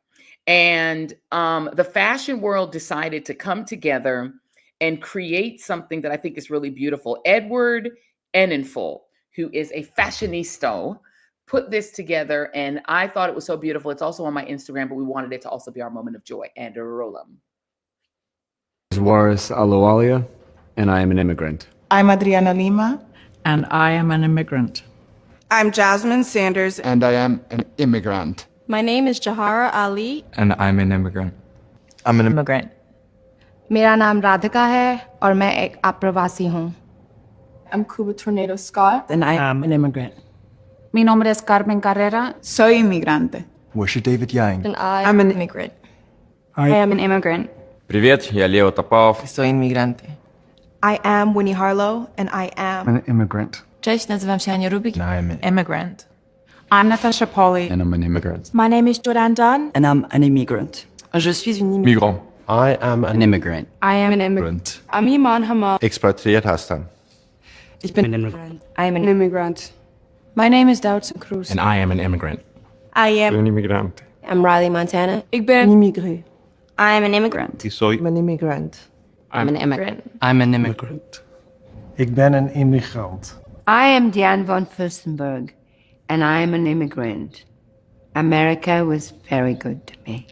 And the fashion world decided to come together and create something that I think is really beautiful. Edward Enninful, who is a fashionista, put this together, and I thought it was so beautiful. It's also on my Instagram, but we wanted it to also be our moment of joy. And Rolam. Juarez Aloalia, and I am an immigrant. I'm Adriana Lima. And I am an immigrant. I'm Jasmine Sanders. And I am an immigrant. My name is Jahara Ali. And I'm an immigrant. I'm an immigrant. मेरा नाम राधिका है और मैं एक अप्रवासी हूँ. I'm Cuba Tornado Scott. And I am an immigrant. Mi nombre es Carmen Carrera. Soy inmigrante. Worship David Yang. And I'm an immigrant. I am an immigrant. Привет, я Лео Топалов. Soy inmigrante. I am Winnie Harlow, and I am an immigrant. Cześć, nazywam się Ania Rubik. And I am an Immigrant. I'm Natasha Pauly. And I'm an immigrant. My name is Joran Dunn. And I'm an immigrant. Je suis une immigrante. Migrant. I am an immigrant. I am an immigrant. I'm Iman Hamal. Expatriert هستم. Ich bin an immigrant. I am an immigrant. My name is Doutzen Cruz. And I am an immigrant. I am Een immigrant. I'm Riley Montana. Ik ben immigré. I am an immigrant. Ik soy een immigrant. I'm an immigrant. I'm an immigrant. Ik ben een immigrant. I am Diane von Furstenberg, and I am an immigrant. America was very good to me.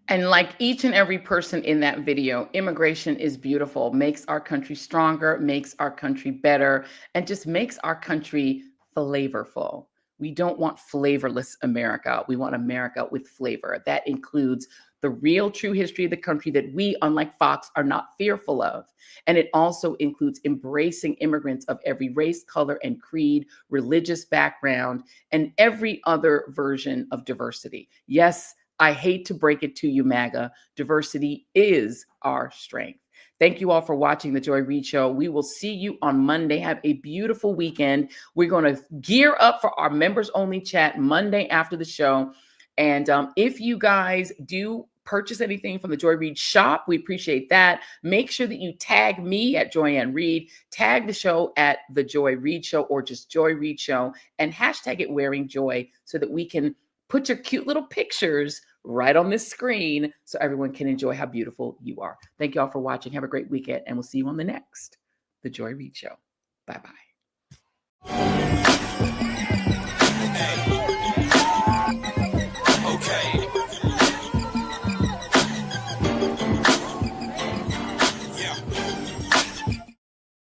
And like each and every person in that video, immigration is beautiful, makes our country stronger, makes our country better, and just makes our country flavorful. We don't want flavorless America. We want America with flavor. That includes the real true history of the country that we, unlike Fox, are not fearful of. And it also includes embracing immigrants of every race, color, and creed, religious background, and every other version of diversity. Yes, I hate to break it to you, MAGA. Diversity is our strength. Thank you all for watching The Joy Reid Show. We will see you on Monday. Have a beautiful weekend. We're going to gear up for our members only chat Monday after the show. And if you guys do purchase anything from the Joy Reid shop, we appreciate that. Make sure that you tag me at Joyanne Reid, tag the show at The Joy Reid Show or just Joy Reid Show, and hashtag it Wearing Joy so that we can put your cute little pictures right on this screen so everyone can enjoy how beautiful you are. Thank you all for watching. Have a great weekend, and we'll see you on the next The Joy Reid Show. Bye-bye.